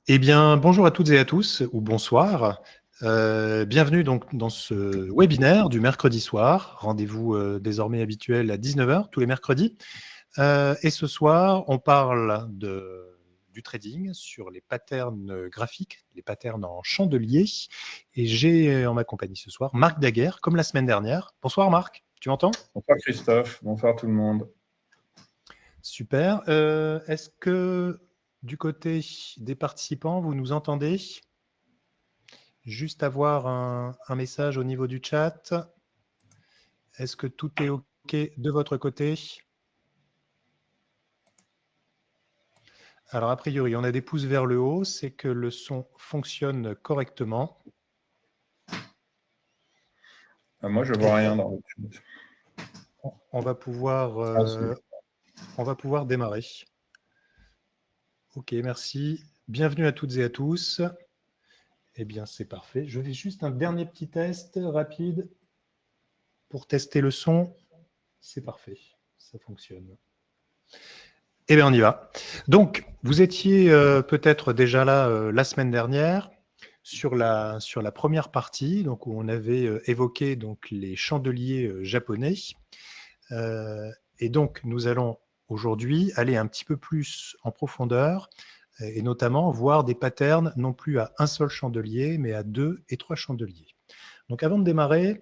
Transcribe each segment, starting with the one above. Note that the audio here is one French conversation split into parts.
Eh bien, bonjour à toutes et à tous, ou bonsoir. Bienvenue donc dans ce webinaire du mercredi soir. Rendez-vous désormais habituel à 19 h tous les mercredis. Et ce soir, on parle du trading sur les patterns graphiques, les patterns en chandelier. Et j'ai en ma compagnie ce soir Marc Daguerre, comme la semaine dernière. Bonsoir Marc, tu m'entends? Bonsoir Christophe, bonsoir tout le monde. Super. Est-ce que du côté des participants, vous nous entendez? Juste avoir un message au niveau du chat. Est-ce que tout est OK de votre côté? Alors, a priori, on a des pouces vers le haut, c'est que le son fonctionne correctement. Moi, je ne vois rien dans le chat. On va pouvoir démarrer. OK, merci. Bienvenue à toutes et à tous. Eh bien, c'est parfait. Je fais juste un dernier petit test rapide pour tester le son. C'est parfait, ça fonctionne. Eh bien, on y va. Donc, vous étiez peut-être déjà là la semaine dernière sur la première partie, donc, où on avait évoqué donc, les chandeliers japonais. Et donc, nous allons aujourd'hui aller un petit peu plus en profondeur et notamment voir des patterns non plus à un seul chandelier, mais à 2 et 3 chandeliers. Donc, avant de démarrer,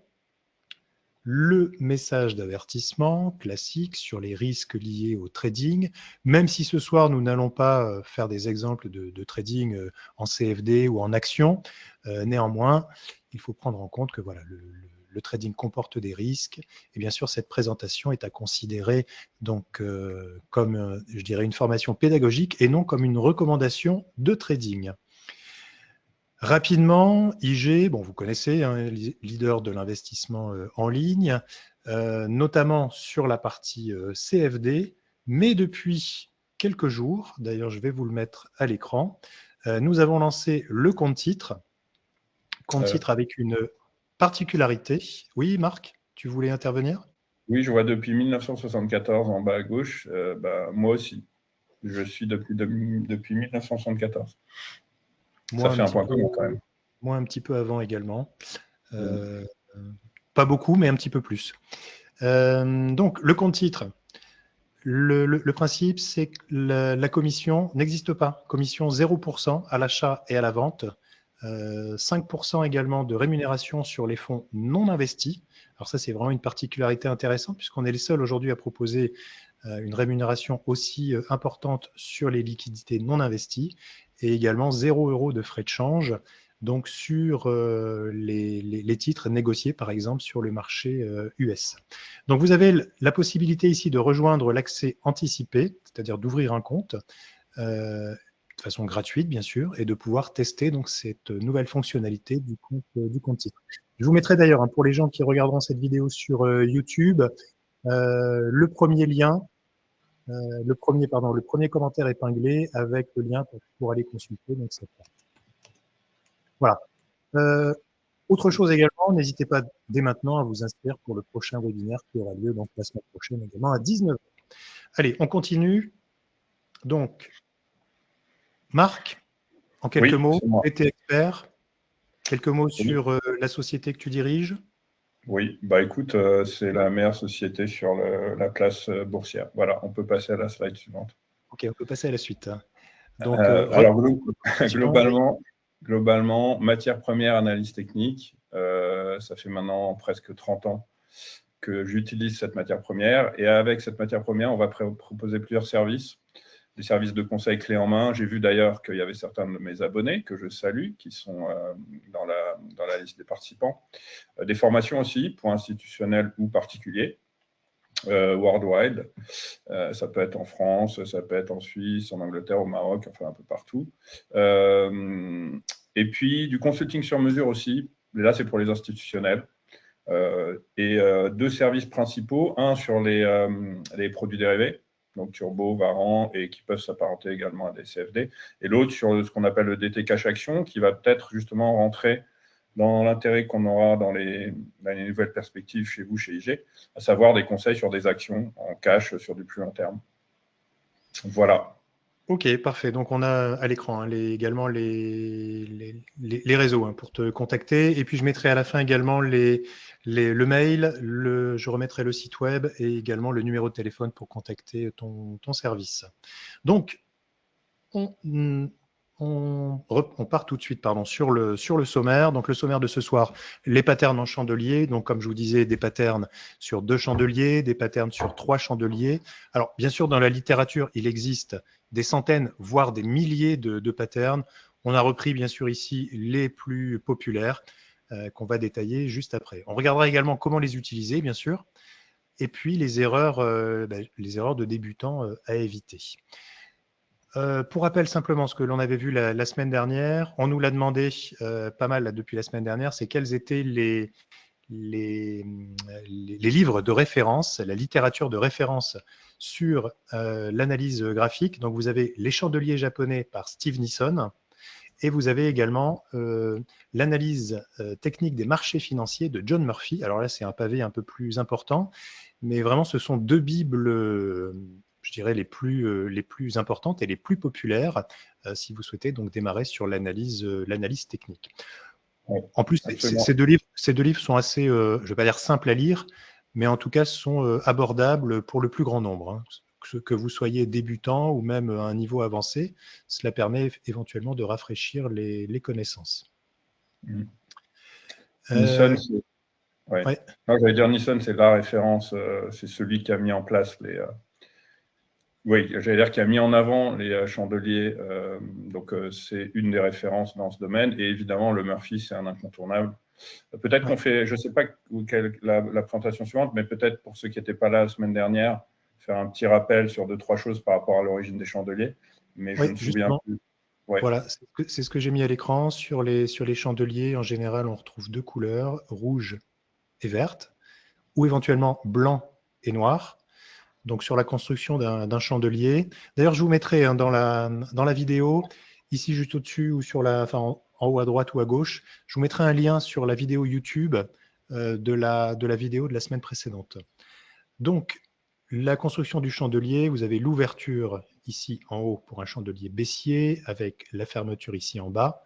le message d'avertissement classique sur les risques liés au trading, même si ce soir nous n'allons pas faire des exemples de trading en CFD ou en action, néanmoins, il faut prendre en compte que voilà, le trading comporte des risques et bien sûr cette présentation est à considérer donc comme je dirais une formation pédagogique et non comme une recommandation de trading. Rapidement, IG, bon, vous connaissez, hein, leader de l'investissement en ligne, notamment sur la partie CFD, mais depuis quelques jours, d'ailleurs je vais vous le mettre à l'écran, nous avons lancé le compte titre avec une particularité. Oui, Marc, tu voulais intervenir? Oui, je vois depuis 1974 en bas à gauche. Moi aussi, je suis depuis 1974. Ça Moi fait un point commun quand même. moi, un petit peu avant également. Euh, Pas beaucoup, mais un petit peu plus. Donc, le compte titre. Le principe, c'est que la commission n'existe pas. Commission 0% à l'achat et à la vente. 5% également de rémunération sur les fonds non investis. Alors ça, c'est vraiment une particularité intéressante puisqu'on est les seuls aujourd'hui à proposer une rémunération aussi importante sur les liquidités non investies et également 0 € de frais de change donc sur les titres négociés par exemple sur le marché US. Donc vous avez la possibilité ici de rejoindre l'accès anticipé, c'est-à-dire d'ouvrir un compte de façon gratuite bien sûr et de pouvoir tester donc cette nouvelle fonctionnalité du compte titre. Je vous mettrai d'ailleurs pour les gens qui regarderont cette vidéo sur YouTube le premier lien le premier commentaire épinglé avec le lien pour aller consulter. Donc, voilà. Autre chose également, n'hésitez pas dès maintenant à vous inscrire pour le prochain webinaire qui aura lieu donc la semaine prochaine également à 19 h. Allez, on continue. Donc, Marc, en quelques Oui, mots, c'est moi. tu étais expert. Quelques mots Oui, sur la société que tu diriges. oui. Écoute, c'est la meilleure société sur la place boursière. Voilà, on peut passer à la slide suivante. Ok, on peut passer à la suite, hein. Donc, Alors, représentation, oui. globalement, matière première, analyse technique, ça fait maintenant presque 30 ans que j'utilise cette matière première. Et avec cette matière première, on va proposer plusieurs services, des services de conseil clé en main. J'ai vu d'ailleurs qu'il y avait certains de mes abonnés que je salue, qui sont dans la liste des participants. Des formations aussi, pour institutionnels ou particuliers. Worldwide. Ça peut être en France, ça peut être en Suisse, en Angleterre, au Maroc, enfin un peu partout. Et puis du consulting sur mesure aussi. Là, c'est pour les institutionnels. Et deux services principaux, un sur les produits dérivés, donc Turbo, Varan, et qui peuvent s'apparenter également à des CFD, et l'autre sur ce qu'on appelle le DT Cash Action, qui va peut-être justement rentrer dans l'intérêt qu'on aura dans les nouvelles perspectives chez vous, chez IG, à savoir des conseils sur des actions en cash sur du plus long terme. Voilà. Ok, parfait. Donc, on a à l'écran également les réseaux pour te contacter. Et puis, je mettrai à la fin également le mail, je remettrai le site web et également le numéro de téléphone pour contacter ton service. Donc, on part tout de suite sur le sommaire. Donc, le sommaire de ce soir, les patterns en chandelier. Donc, comme je vous disais, des patterns sur 2 chandeliers, des patterns sur 3 chandeliers. Alors, bien sûr, dans la littérature, il existe des centaines, voire des milliers de patterns. On a repris, bien sûr, ici les plus populaires qu'on va détailler juste après. On regardera également comment les utiliser, bien sûr, et puis les erreurs de débutants à éviter. Pour rappel simplement, ce que l'on avait vu la semaine dernière, on nous l'a demandé pas mal depuis la semaine dernière, c'est quels étaient les livres de référence, la littérature de référence sur l'analyse graphique. Donc vous avez Les Chandeliers japonais par Steve Nissen et vous avez également l'analyse technique des marchés financiers de John Murphy. Alors là, c'est un pavé un peu plus important, mais vraiment, ce sont 2 bibles je dirais les plus importantes et les plus populaires si vous souhaitez donc démarrer sur l'analyse technique. Oui, en plus, ces deux livres sont assez, je ne vais pas dire simples à lire, mais en tout cas sont abordables pour le plus grand nombre. Que vous soyez débutant ou même à un niveau avancé, cela permet éventuellement de rafraîchir les connaissances. Nissan, ouais. Ouais. Non, j'allais dire Nissan, c'est la référence, c'est celui qui a mis en place oui, j'allais dire qui a mis en avant les chandeliers. Donc, c'est une des références dans ce domaine. Et évidemment, le Murphy, c'est un incontournable. Peut-être qu'on fait, je ne sais pas la présentation suivante, mais peut-être pour ceux qui n'étaient pas là la semaine dernière, faire un petit rappel sur 2-3 choses par rapport à l'origine des chandeliers. Mais je me souviens plus. Ouais. Voilà, c'est ce que j'ai mis à l'écran. Sur les chandeliers, en général, on retrouve 2 couleurs, rouge et verte, ou éventuellement blanc et noir. Donc sur la construction d'un chandelier. D'ailleurs, je vous mettrai dans la vidéo, ici juste au-dessus ou en haut à droite ou à gauche, je vous mettrai un lien sur la vidéo YouTube de la vidéo de la semaine précédente. Donc, la construction du chandelier, vous avez l'ouverture ici en haut pour un chandelier baissier avec la fermeture ici en bas.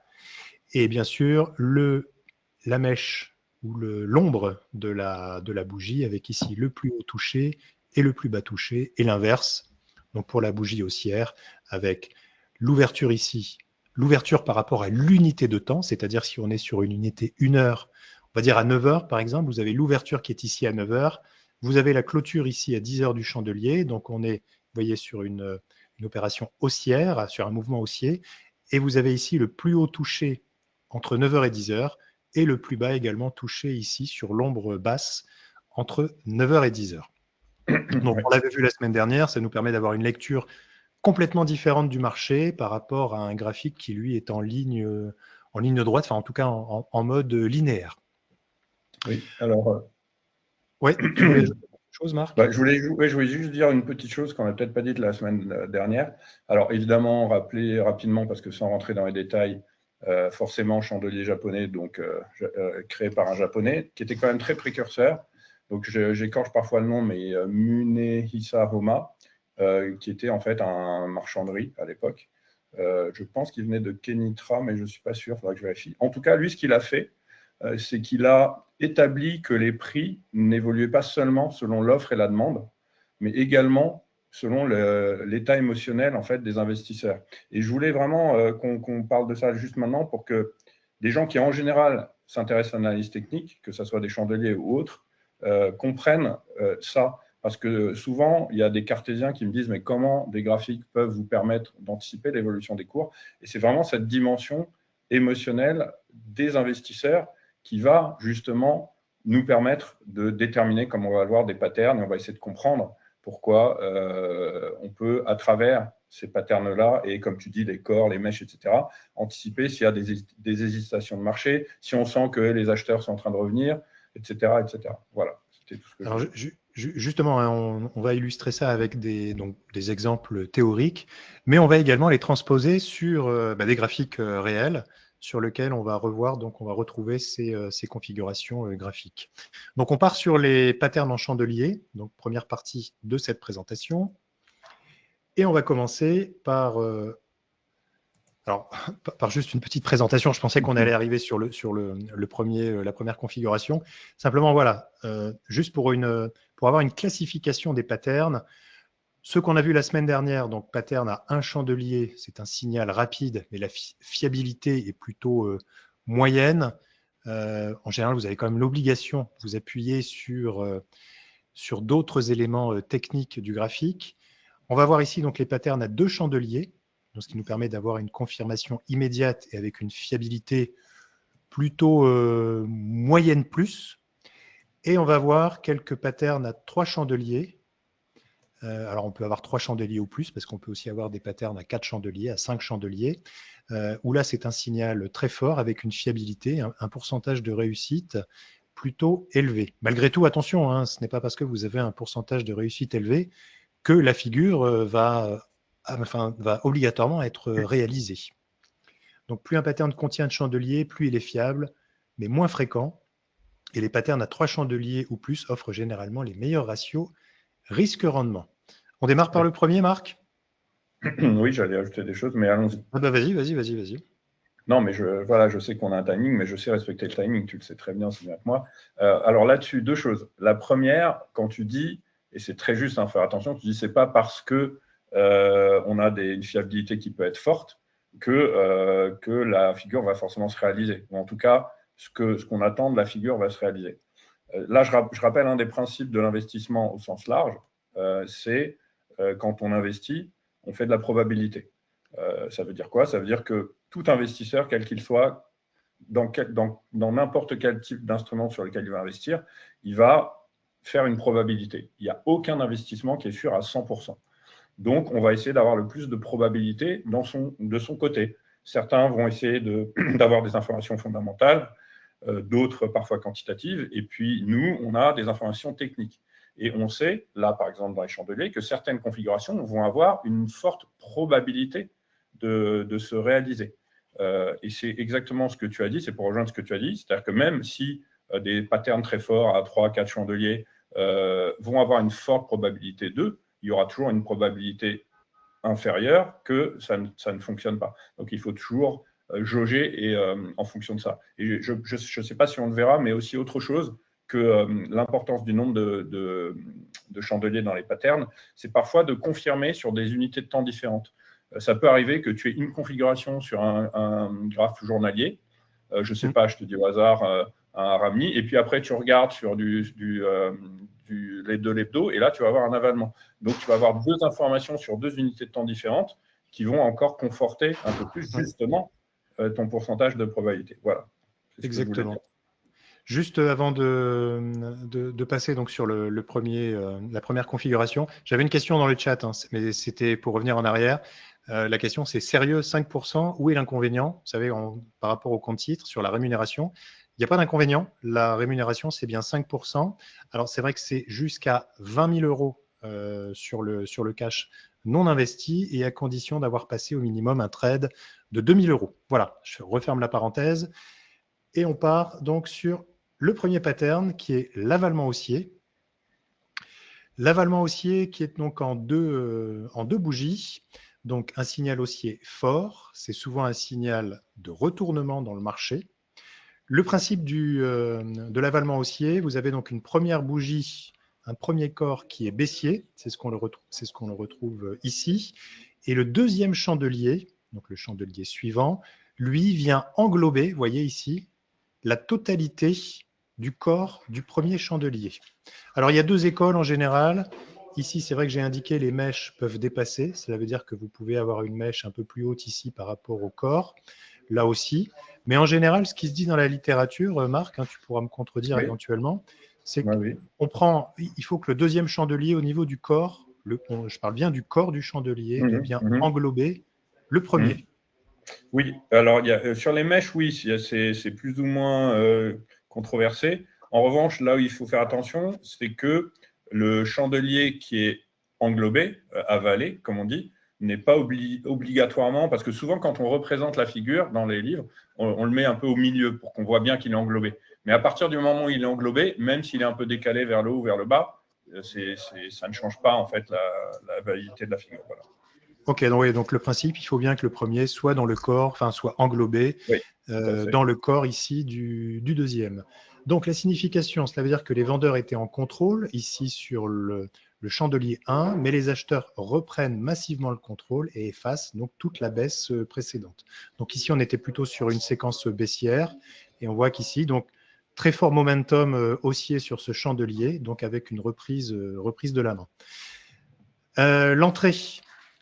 Et bien sûr, la mèche ou l'ombre de la bougie avec ici le plus haut touché et le plus bas touché et l'inverse. Donc pour la bougie haussière avec l'ouverture ici, l'ouverture par rapport à l'unité de temps, c'est-à-dire si on est sur une unité 1 heure, on va dire à 9 heures par exemple, vous avez l'ouverture qui est ici à 9 heures, vous avez la clôture ici à 10 heures du chandelier, donc on est, vous voyez, sur une opération haussière, sur un mouvement haussier, et vous avez ici le plus haut touché entre 9 heures et 10 heures, et le plus bas également touché ici sur l'ombre basse entre 9 heures et 10 heures. Donc, on l'avait vu la semaine dernière, ça nous permet d'avoir une lecture complètement différente du marché par rapport à un graphique qui, lui, est en ligne droite, enfin, en tout cas, en mode linéaire. Oui, alors. Oui, tu voulais ajouter quelque chose, Marc? Je voulais juste dire une petite chose qu'on n'a peut-être pas dite la semaine dernière. Alors, évidemment, rappeler rapidement, parce que sans rentrer dans les détails, forcément, chandelier japonais, donc créé par un japonais, qui était quand même très précurseur. Donc, j'écorche parfois le nom, mais Munehisa Homa, qui était en fait un marchanderie à l'époque. Je pense qu'il venait de Kenitra, mais je ne suis pas sûr, il faudra que je vérifie. En tout cas, lui, ce qu'il a fait, c'est qu'il a établi que les prix n'évoluaient pas seulement selon l'offre et la demande, mais également selon l'état émotionnel en fait, des investisseurs. Et je voulais vraiment qu'on parle de ça juste maintenant pour que des gens qui, en général, s'intéressent à l'analyse technique, que ce soit des chandeliers ou autres, comprennent ça. Parce que souvent, il y a des cartésiens qui me disent « mais comment des graphiques peuvent vous permettre d'anticiper l'évolution des cours ?» Et c'est vraiment cette dimension émotionnelle des investisseurs qui va justement nous permettre de déterminer, comme on va le voir, des patterns, et on va essayer de comprendre pourquoi on peut, à travers ces patterns-là, et comme tu dis, les corps, les mèches, etc., anticiper s'il y a des hésitations de marché, si on sent que les acheteurs sont en train de revenir, etc. etc. Voilà, c'était tout ce que Alors, justement, on va illustrer ça avec des exemples théoriques, mais on va également les transposer sur des graphiques réels sur lesquels on va retrouver ces configurations graphiques. Donc, on part sur les patterns en chandelier, donc première partie de cette présentation. Et on va commencer par, par juste une petite présentation. Je pensais qu'on allait arriver sur la première configuration. Simplement, voilà, juste pour avoir une classification des patterns. Ce qu'on a vu la semaine dernière, donc pattern à un chandelier, c'est un signal rapide, mais la fiabilité est plutôt moyenne. En général, vous avez quand même l'obligation de vous appuyer sur d'autres éléments techniques du graphique. On va voir ici donc les patterns à 2 chandeliers, donc ce qui nous permet d'avoir une confirmation immédiate et avec une fiabilité plutôt moyenne plus. Et on va voir quelques patterns à 3 chandeliers. Alors, on peut avoir 3 chandeliers ou plus, parce qu'on peut aussi avoir des patterns à 4 chandeliers, à 5 chandeliers, où là, c'est un signal très fort avec une fiabilité, un pourcentage de réussite plutôt élevé. Malgré tout, attention, hein, ce n'est pas parce que vous avez un pourcentage de réussite élevé que la figure va obligatoirement être réalisée. Donc, plus un pattern contient de chandeliers, plus il est fiable, mais moins fréquent. Et les patterns à 3 chandeliers ou plus offrent généralement les meilleurs ratios risque-rendement. On démarre par le premier, Marc? Oui, j'allais ajouter des choses, mais allons-y. Ah bah vas-y. Non, mais je sais qu'on a un timing, mais je sais respecter le timing, tu le sais très bien, c'est bien que moi. Alors là-dessus, 2 choses. La première, quand tu dis, et c'est très juste, hein, faire attention, tu dis c'est pas parce que on a une fiabilité qui peut être forte que la figure va forcément se réaliser. Ou en tout cas, ce qu'on attend de la figure va se réaliser. Là, je rappelle un des principes de l'investissement au sens large, c'est quand on investit, on fait de la probabilité. Ça veut dire quoi? Ça veut dire que tout investisseur, quel qu'il soit, dans n'importe quel type d'instrument sur lequel il va investir, il va faire une probabilité. Il n'y a aucun investissement qui est sûr à 100%. Donc, on va essayer d'avoir le plus de probabilité de son côté. Certains vont essayer d'avoir des informations fondamentales, d'autres parfois quantitatives, et puis nous, on a des informations techniques. Et on sait, là par exemple dans les chandeliers, que certaines configurations vont avoir une forte probabilité de se réaliser. Et c'est exactement ce que tu as dit, c'est pour rejoindre ce que tu as dit, c'est-à-dire que même si des patterns très forts à 3-4 chandeliers vont avoir une forte probabilité d'eux, il y aura toujours une probabilité inférieure que ça ne fonctionne pas. Donc il faut toujours jauger en fonction de ça. Et je ne sais pas si on le verra, mais aussi autre chose que l'importance du nombre de chandeliers dans les patterns, c'est parfois de confirmer sur des unités de temps différentes. Ça peut arriver que tu aies une configuration sur un graphe journalier, je ne sais pas, je te dis au hasard, un Ramni, et puis après tu regardes sur les deux l'hebdo, et là tu vas avoir un avalement. Donc tu vas avoir 2 informations sur 2 unités de temps différentes qui vont encore conforter un peu plus justement ton pourcentage de probabilité. Voilà. Exactement. Juste avant de passer donc sur la première configuration, j'avais une question dans le chat, hein, mais c'était pour revenir en arrière. La question, c'est sérieux 5%, où est l'inconvénient? Vous savez, par rapport au compte titre, sur la rémunération, il n'y a pas d'inconvénient. La rémunération, c'est bien 5%. Alors, c'est vrai que c'est jusqu'à 20 000 euros sur le cash non investi et à condition d'avoir passé au minimum un trade de 2 000 euros. Voilà, je referme la parenthèse. Et on part donc sur le premier pattern qui est l'avalement haussier. L'avalement haussier qui est donc en deux bougies. Donc un signal haussier fort, c'est souvent un signal de retournement dans le marché. Le principe de l'avalement haussier, vous avez donc une première bougie, un premier corps qui est baissier, c'est ce qu'on le retrouve ici. Et le deuxième chandelier, donc le chandelier suivant, lui vient englober, vous voyez ici, la totalité du corps du premier chandelier. Alors, il y a 2 écoles en général. Ici, c'est vrai que j'ai indiqué les mèches peuvent dépasser. Cela veut dire que vous pouvez avoir une mèche un peu plus haute ici par rapport au corps, là aussi. Mais en général, ce qui se dit dans la littérature, Marc, hein, tu pourras me contredire éventuellement, c'est qu'on prend, il faut que le deuxième chandelier au niveau du corps, je parle bien du corps du chandelier, doit bien englober le premier. Oui, alors sur les mèches, oui, c'est plus ou moins controversé. En revanche, là où il faut faire attention, c'est que le chandelier qui est englobé, avalé, comme on dit, n'est pas obligatoirement, parce que souvent quand on représente la figure dans les livres, on le met un peu au milieu pour qu'on voit bien qu'il est englobé. Mais à partir du moment où il est englobé, même s'il est un peu décalé vers le haut ou vers le bas, ça ne change pas en fait la validité de la figure. Voilà. Ok, donc, oui, donc le principe, il faut bien que le premier soit dans le corps, enfin soit englobé Oui, tout à fait. dans le corps ici du deuxième. Donc la signification, cela veut dire que les vendeurs étaient en contrôle ici sur le chandelier 1, mais les acheteurs reprennent massivement le contrôle et effacent donc toute la baisse précédente. Donc ici, on était plutôt sur une séquence baissière et on voit qu'ici, donc très fort momentum haussier sur ce chandelier, donc avec une reprise de la main. L'entrée,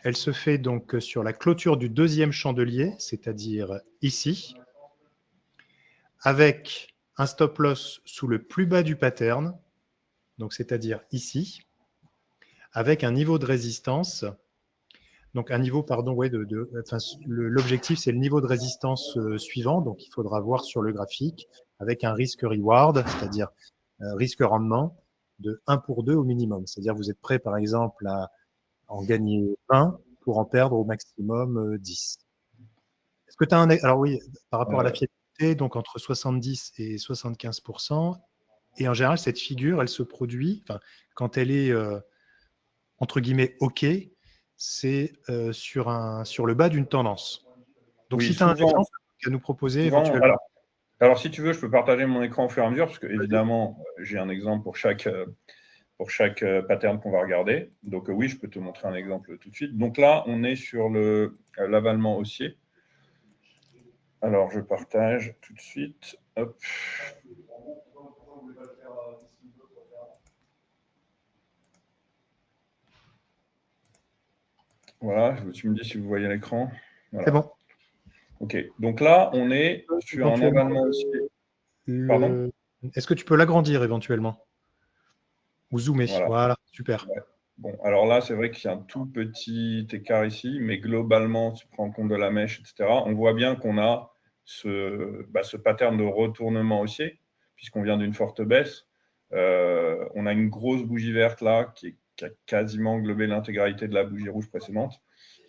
elle se fait donc sur la clôture du deuxième chandelier, c'est-à-dire ici, avec un stop loss sous le plus bas du pattern, donc c'est-à-dire ici, avec un niveau de résistance, donc un niveau, pardon, ouais, enfin, l'objectif c'est le niveau de résistance suivant, donc il faudra voir sur le graphique, avec un risque-reward, c'est-à-dire risque-rendement de 1 pour 2 au minimum. C'est-à-dire vous êtes prêt par exemple à en gagner 20 pour en perdre au maximum 10. Est-ce que tu as un. Alors oui, par rapport à la fiabilité, donc entre 70 et 75%, et en général, cette figure, elle se produit, enfin, quand elle est entre guillemets OK, c'est sur le bas d'une tendance. Donc Oui, si tu as un exemple à nous proposer souvent éventuellement. alors, si tu veux, je peux partager mon écran au fur et à mesure, parce que évidemment, j'ai un exemple pour chaque pattern qu'on va regarder. Donc oui, je peux te montrer un exemple tout de suite. Donc là, on est sur l'avalement haussier. Alors, je partage tout de suite. Hop. Voilà, tu me dis si vous voyez l'écran. Voilà. C'est bon. OK. Donc là, on est sur un avalement haussier. Pardon ? Est-ce que tu peux l'agrandir éventuellement? Ou zoomer? Voilà, super. Ouais. Bon, alors là, c'est vrai qu'il y a un tout petit écart ici, mais globalement, si tu prends compte de la mèche, etc., on voit bien qu'on a ce pattern de retournement haussier, puisqu'on vient d'une forte baisse. On a une grosse bougie verte là qui a quasiment englobé l'intégralité de la bougie rouge précédente,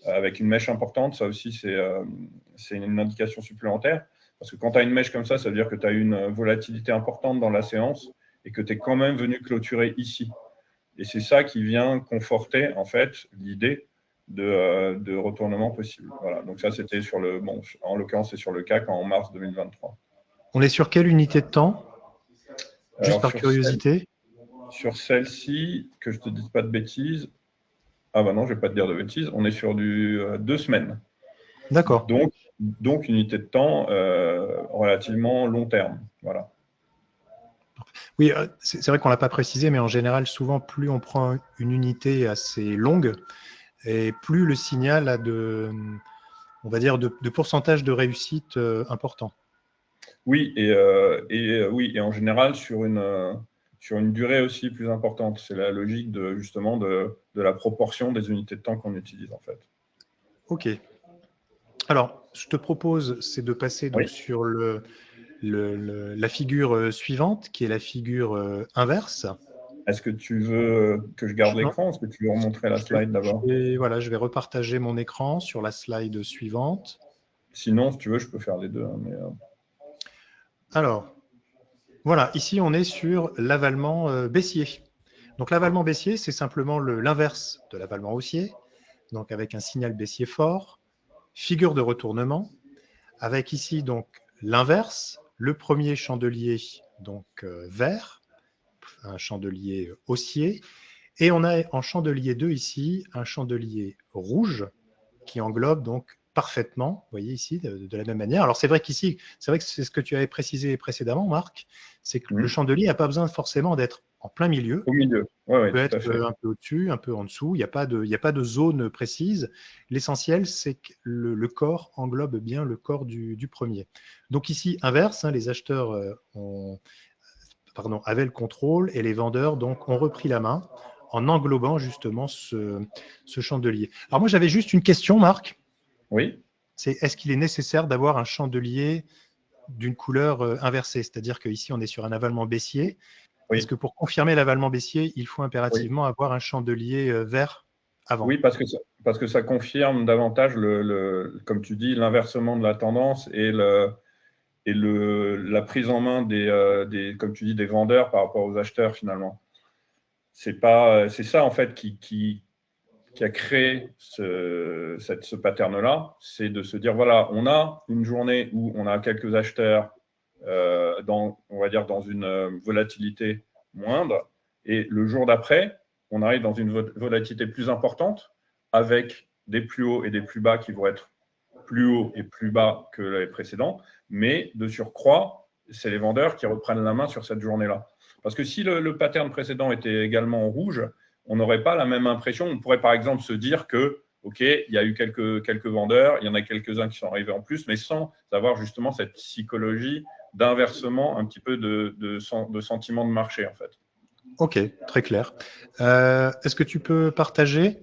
avec une mèche importante. Ça aussi, c'est une indication supplémentaire, parce que quand tu as une mèche comme ça veut dire que tu as une volatilité importante dans la séance et que tu es quand même venu clôturer ici. Et c'est ça qui vient conforter en fait l'idée de retournement possible. Voilà. Donc ça, c'était en l'occurrence, c'est sur le CAC en mars 2023. On est sur quelle unité de temps? Juste Alors par curiosité. sur celle-ci, que je ne te dise pas de bêtises. Ah bah non, je ne vais pas te dire de bêtises. On est sur du 2 semaines. D'accord. Donc unité de temps relativement long terme. Voilà. Oui, c'est vrai qu'on ne l'a pas précisé, mais en général, souvent, plus on prend une unité assez longue, et plus le signal a on va dire, de pourcentage de réussite important. Oui, oui, et en général sur une durée aussi plus importante. C'est la logique justement de la proportion des unités de temps qu'on utilise en fait. OK. Alors, je te propose, c'est de passer donc sur la figure suivante, qui est la figure inverse. Est-ce que tu veux que je garde l'écran? Est-ce que tu veux remontrer la slide d'abord? Voilà, je vais repartager mon écran sur la slide suivante. Sinon, si tu veux, je peux faire les deux. Hein, Alors, voilà, ici on est sur l'avalement baissier. Donc l'avalement baissier, c'est simplement l'inverse de l'avalement haussier, donc avec un signal baissier fort, figure de retournement, avec ici donc l'inverse, le premier chandelier donc vert, un chandelier haussier, et on a en chandelier 2 ici un chandelier rouge qui englobe donc parfaitement, vous voyez ici, de la même manière. Alors c'est vrai qu'ici, c'est vrai que c'est ce que tu avais précisé précédemment, Marc, c'est que le chandelier n'a pas besoin forcément d'être en plein milieu. Au milieu, ouais, Il peut tout à être fait. un peu au-dessus, un peu en dessous, il n'y a pas de zone précise. L'essentiel, c'est que le corps englobe bien le corps du premier. Donc ici, inverse, hein, les acheteurs avaient le contrôle et les vendeurs donc ont repris la main en englobant justement ce chandelier. Alors moi, j'avais juste une question, Marc. Oui. C'est est-ce qu'il est nécessaire d'avoir un chandelier d'une couleur inversée? C'est-à-dire qu'ici, on est sur un avalement baissier. Oui. Est-ce que pour confirmer l'avalement baissier, il faut impérativement Oui. avoir un chandelier vert avant? Oui, parce que ça confirme davantage, comme tu dis, l'inversement de la tendance et la prise en main comme tu dis, des vendeurs par rapport aux acheteurs finalement. C'est ça en fait qui qui a créé ce pattern-là, c'est de se dire, voilà, on a une journée où on a quelques acheteurs on va dire dans une volatilité moindre, et le jour d'après, on arrive dans une volatilité plus importante avec des plus hauts et des plus bas qui vont être plus hauts et plus bas que les précédents, mais de surcroît, c'est les vendeurs qui reprennent la main sur cette journée-là. Parce que si le pattern précédent était également en rouge, on n'aurait pas la même impression. On pourrait par exemple se dire que, OK, il y a eu quelques vendeurs, il y en a quelques-uns qui sont arrivés en plus, mais sans avoir justement cette psychologie d'inversement un petit peu de sentiment de marché, en fait. Ok, très clair. Est-ce que tu peux partager?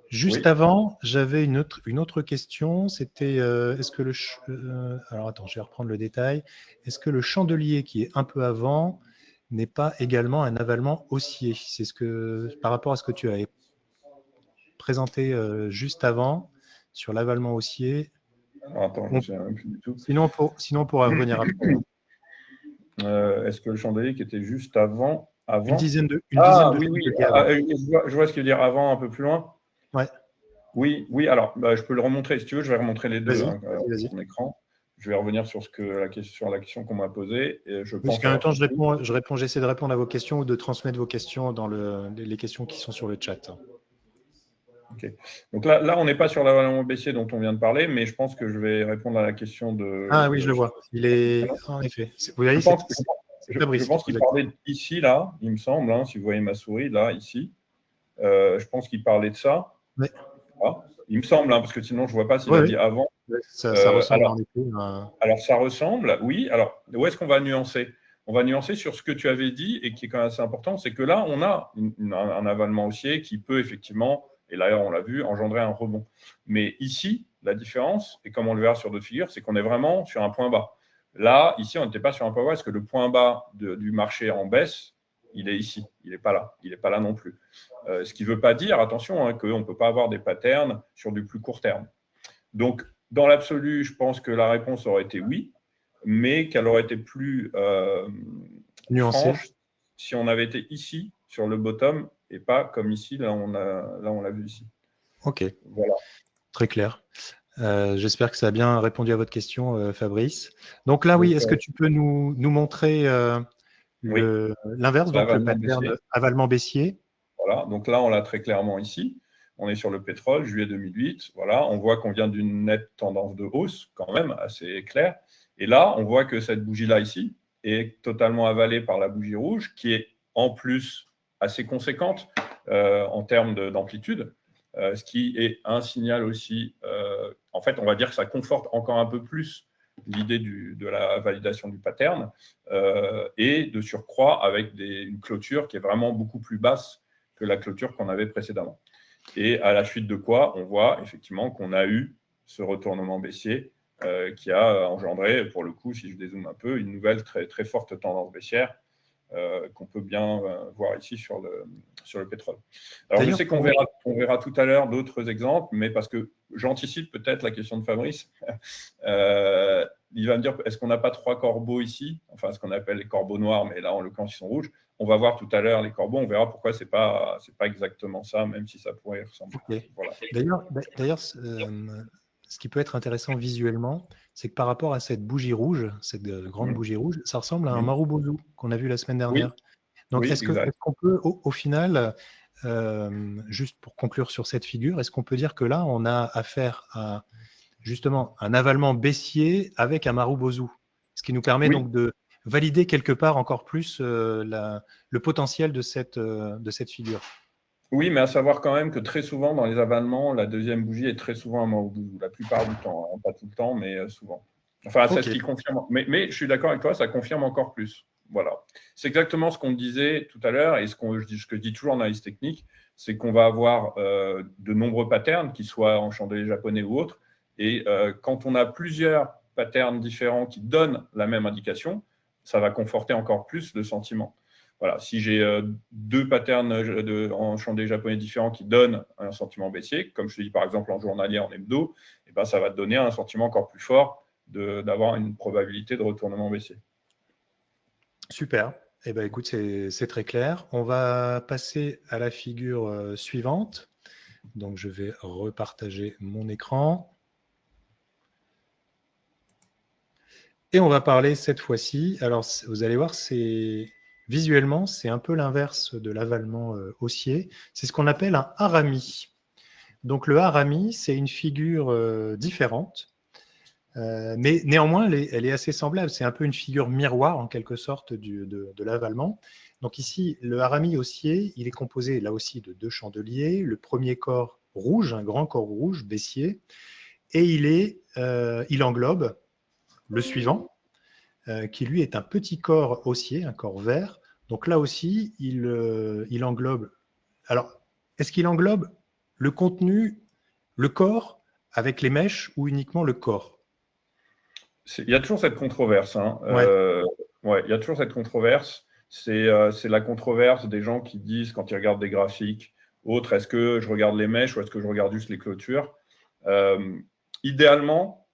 Juste Oui. avant, j'avais une autre question. C'était est-ce que alors attends, je vais reprendre le détail. Est-ce que le chandelier qui est un peu avant n'est pas également un avalement haussier? C'est par rapport à ce que tu avais présenté juste avant sur l'avalement haussier. Attends, je ne me souviens même plus du tout. Sinon, on pourra revenir après. Est-ce que le chandelier qui était juste avant Une dizaine de oui, chandeliers avant. je vois ce qu'il veut dire avant, un peu plus loin. Ouais. Oui, alors je peux le remontrer si tu veux, je vais remontrer les deux Vas-y. sur mon écran. Je vais revenir sur la question qu'on m'a posée. Et je pense Jusqu'à un temps, j'essaie de répondre à vos questions ou de transmettre vos questions dans les questions qui sont sur le chat. Ok. Donc là, on n'est pas sur l'avalement baissier dont on vient de parler, mais je pense que je vais répondre à la question de. Ah oui, je le vois. Il est en effet. Vous voyez, c'est Je Fabrice qui pense pose qu'il la parlait ici, là, il me semble, hein, si vous voyez ma souris, là, ici. Je pense qu'il parlait de ça. Oui. Ah, il me semble, hein, parce que sinon, je ne vois pas s'il Oui, a oui. dit avant. Ça ressemble en Alors, effet. alors, ça ressemble, oui. Alors, où est-ce qu'on va nuancer? On va nuancer sur ce que tu avais dit et qui est quand même assez important, c'est que là, on a un avalement haussier qui peut effectivement, et là, on l'a vu, engendrer un rebond. Mais ici, la différence, et comme on le verra sur d'autres figures, c'est qu'on est vraiment sur un point bas. Là, ici, on n'était pas sur un point bas, parce que le point bas du marché en baisse, il est ici, il n'est pas là. Il n'est pas là non plus. Ce qui ne veut pas dire, attention, hein, qu'on ne peut pas avoir des patterns sur du plus court terme. Donc, dans l'absolu, je pense que la réponse aurait été oui, mais qu'elle aurait été plus nuancé. franche si on avait été ici, sur le bottom, et pas comme ici, là on l'a vu ici. Ok, voilà. Très clair. J'espère que ça a bien répondu à votre question, Fabrice. Donc là, oui, est-ce que tu peux nous montrer l'inverse, donc le pattern avalement baissier? Voilà, donc là, on l'a très clairement ici. On est sur le pétrole, juillet 2008. Voilà, on voit qu'on vient d'une nette tendance de hausse, quand même, assez claire. Et là, on voit que cette bougie-là, ici, est totalement avalée par la bougie rouge, qui est en plus assez conséquente en termes d'amplitude, ce qui est un signal aussi. En fait, on va dire que ça conforte encore un peu plus l'idée de la validation du pattern et de surcroît avec une clôture qui est vraiment beaucoup plus basse que la clôture qu'on avait précédemment. Et à la suite de quoi, on voit effectivement qu'on a eu ce retournement baissier qui a engendré, pour le coup, si je dézoome un peu, une nouvelle très, très forte tendance baissière qu'on peut bien voir ici sur le pétrole. Alors, je sais qu'on verra tout à l'heure d'autres exemples, mais parce que j'anticipe peut-être la question de Fabrice. Il va me dire, est-ce qu'on n'a pas trois corbeaux ici? Enfin, ce qu'on appelle les corbeaux noirs, mais là, en l'occurrence, ils sont rouges. On va voir tout à l'heure les corbeaux, on verra pourquoi c'est pas exactement ça, même si ça pourrait y ressembler. Okay. Voilà. D'ailleurs, ce qui peut être intéressant visuellement, c'est que par rapport à cette bougie rouge, cette grande bougie rouge, ça ressemble à un Marubozu qu'on a vu la semaine dernière. Oui. Donc, est-ce qu'on peut, au final, juste pour conclure sur cette figure, est-ce qu'on peut dire que là, on a affaire à justement un avalement baissier avec un Marubozu, ce qui nous permet donc de valider quelque part encore plus le potentiel de cette figure? Oui, mais à savoir quand même que très souvent, dans les avalements, la deuxième bougie est très souvent un Marubozu, la plupart du temps. Hein. Pas tout le temps, mais souvent. Enfin, c'est ce qui confirme. Mais je suis d'accord avec toi, ça confirme encore plus. Voilà. C'est exactement ce qu'on disait tout à l'heure et ce que je dis toujours en analyse technique, c'est qu'on va avoir de nombreux patterns, qu'ils soient en chandelier japonais ou autres. Et quand on a plusieurs patterns différents qui donnent la même indication, ça va conforter encore plus le sentiment. Voilà, si j'ai deux patterns en chandelier japonais différents qui donnent un sentiment baissier, comme je te dis par exemple en journalier, en hebdo, et ben, ça va te donner un sentiment encore plus fort d'avoir une probabilité de retournement baissier. Super. Eh ben, écoute, c'est très clair. On va passer à la figure suivante. Donc, je vais repartager mon écran. Et on va parler cette fois-ci. Alors, vous allez voir, visuellement, c'est un peu l'inverse de l'avalement haussier. C'est ce qu'on appelle un harami. Donc, le harami, c'est une figure différente. Mais néanmoins, elle est assez semblable. C'est un peu une figure miroir, en quelque sorte, de l'avalement. Donc ici, le harami haussier, il est composé, là aussi, de 2 chandeliers. Le premier corps rouge, un grand corps rouge, baissier. Et il englobe le suivant, qui lui est un petit corps haussier, un corps vert. Donc là aussi, il englobe... Alors, est-ce qu'il englobe le contenu, le corps, avec les mèches, ou uniquement le corps? Il y a toujours cette controverse. Hein. Ouais. Ouais, il y a toujours cette controverse. C'est la controverse des gens qui disent, quand ils regardent des graphiques, autres, est-ce que je regarde les mèches ou est-ce que je regarde juste les clôtures? Idéalement,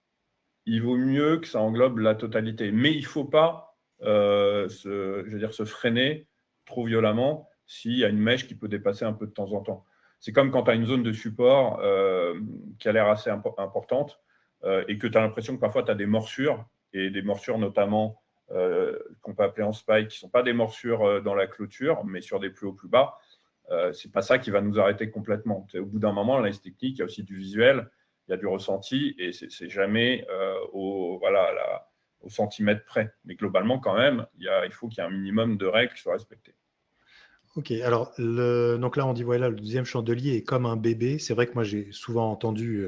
il vaut mieux que ça englobe la totalité. Mais il ne faut pas se freiner trop violemment s'il y a une mèche qui peut dépasser un peu de temps en temps. C'est comme quand tu as une zone de support qui a l'air assez importante et que tu as l'impression que parfois tu as des morsures, et des morsures notamment qu'on peut appeler en spike, qui ne sont pas des morsures dans la clôture, mais sur des plus hauts, plus bas. C'est pas ça qui va nous arrêter complètement. Au bout d'un moment, l'analyse technique, il y a aussi du visuel, il y a du ressenti, et c'est jamais au centimètre près. Mais globalement, quand même, il faut qu'il y ait un minimum de règles qui soient respectées. Ok, alors donc là on dit voilà, le deuxième chandelier est comme un bébé. C'est vrai que moi j'ai souvent entendu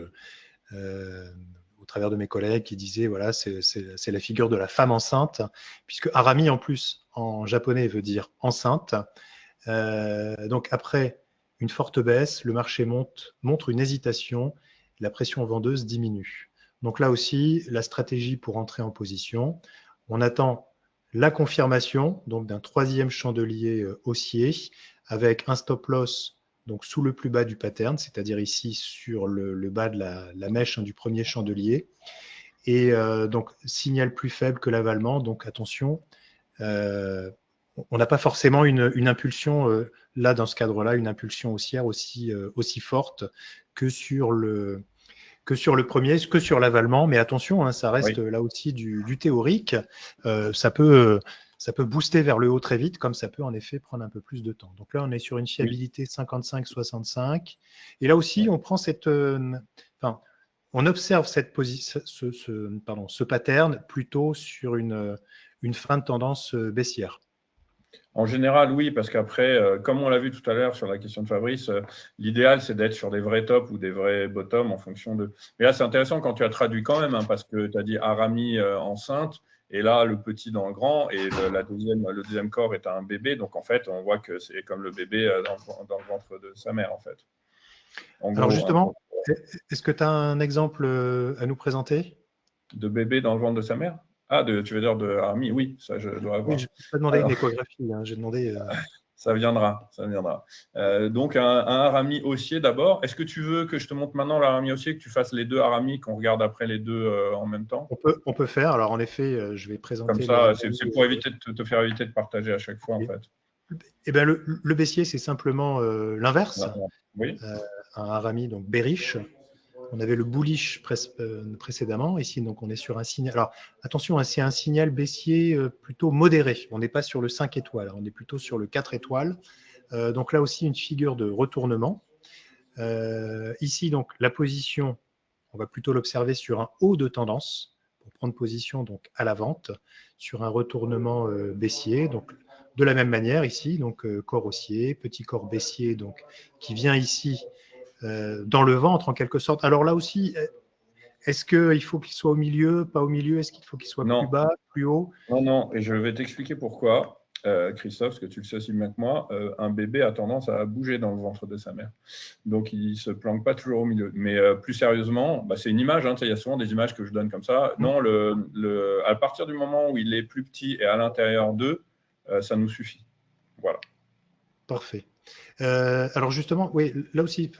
au travers de mes collègues qui disaient voilà, c'est la figure de la femme enceinte, puisque harami en plus en japonais veut dire enceinte. Donc après une forte baisse, le marché montre une hésitation, la pression vendeuse diminue. Donc là aussi, la stratégie pour entrer en position, on attend la confirmation donc d'un troisième chandelier haussier avec un stop loss donc sous le plus bas du pattern, c'est-à-dire ici sur le bas de la mèche du premier chandelier. Et donc signal plus faible que l'avalement, donc attention, on n'a pas forcément une impulsion, là dans ce cadre-là, une impulsion haussière aussi forte que sur le premier, que sur l'avalement. Mais attention, hein, ça reste là aussi du théorique. Ça peut booster vers le haut très vite, comme ça peut en effet prendre un peu plus de temps. Donc là, on est sur une fiabilité 55-65. Et là aussi, on prend on observe ce pattern plutôt sur une fin de tendance baissière. En général, oui, parce qu'après, comme on l'a vu tout à l'heure sur la question de Fabrice, l'idéal, c'est d'être sur des vrais tops ou des vrais bottoms en fonction de… Mais là, c'est intéressant quand tu as traduit quand même, hein, parce que tu as dit harami enceinte, et là, le petit dans le grand, et le deuxième corps est un bébé. Donc, en fait, on voit que c'est comme le bébé dans le ventre de sa mère, en fait. Alors justement, est-ce que tu as un exemple à nous présenter? De bébé dans le ventre de sa mère? Ah, tu veux dire de harami? Oui, ça, je dois avoir. Oui, je n'ai pas demandé une échographie, hein, j'ai demandé… Ça viendra, ça viendra. Donc, un harami haussier d'abord. Est-ce que tu veux que je te montre maintenant l'harami haussier, que tu fasses les deux haramis, qu'on regarde après les deux en même temps? On peut faire. Alors, en effet, je vais présenter… Comme ça, c'est pour éviter de te faire éviter de partager à chaque fois, en fait. Eh bien, le baissier, c'est simplement l'inverse. Oui. Un harami, donc bearish. On avait le bullish précédemment. Ici, donc, on est sur un signal. Alors, attention, c'est un signal baissier plutôt modéré. On n'est pas sur le 5 étoiles, on est plutôt sur le 4 étoiles. Donc là aussi, une figure de retournement. Ici, donc, la position, on va plutôt l'observer sur un haut de tendance pour prendre position donc à la vente sur un retournement baissier. Donc, de la même manière ici, donc corps haussier, petit corps baissier donc qui vient ici dans le ventre en quelque sorte. Alors là aussi, est-ce qu'il faut qu'il soit au milieu, pas au milieu? Est-ce qu'il faut qu'il soit plus bas, plus haut? Non, et je vais t'expliquer pourquoi. Christophe, parce que tu le sais aussi bien que moi, un bébé a tendance à bouger dans le ventre de sa mère. Donc, il ne se planque pas toujours au milieu. Mais plus sérieusement, c'est une image. Hein, il y a souvent des images que je donne comme ça. Non, à partir du moment où il est plus petit et à l'intérieur d'eux, ça nous suffit. Voilà. Parfait. Alors justement, oui, là aussi,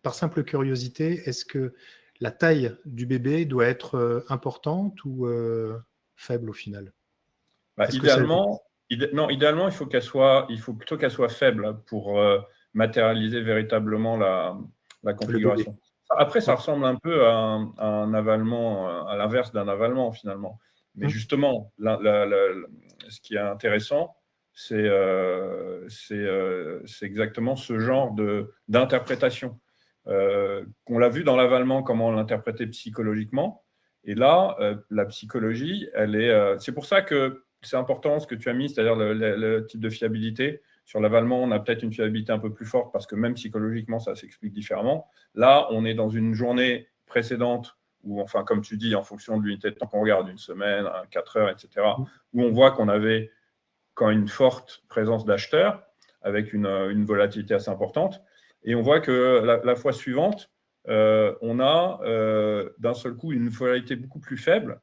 par simple curiosité, est-ce que la taille du bébé doit être importante ou faible au final? Idéalement, idéalement, il faut plutôt qu'elle soit faible pour matérialiser véritablement la configuration. Après, ça ressemble un peu à un avalement, à l'inverse d'un avalement finalement. Mais justement, ce qui est intéressant, c'est exactement ce genre d'interprétation. Qu'on l'a vu dans l'avalement, comment on l'interprétait psychologiquement. Et là, la psychologie, c'est pour ça que c'est important ce que tu as mis, c'est-à-dire le type de fiabilité. Sur l'avalement, on a peut-être une fiabilité un peu plus forte parce que même psychologiquement, ça s'explique différemment. Là, on est dans une journée précédente où, enfin, comme tu dis, en fonction de l'unité de temps qu'on regarde, une semaine, 4 heures, etc., où on voit qu'on avait quand une forte présence d'acheteurs avec une volatilité assez importante. Et on voit que la fois suivante, on a d'un seul coup une volatilité beaucoup plus faible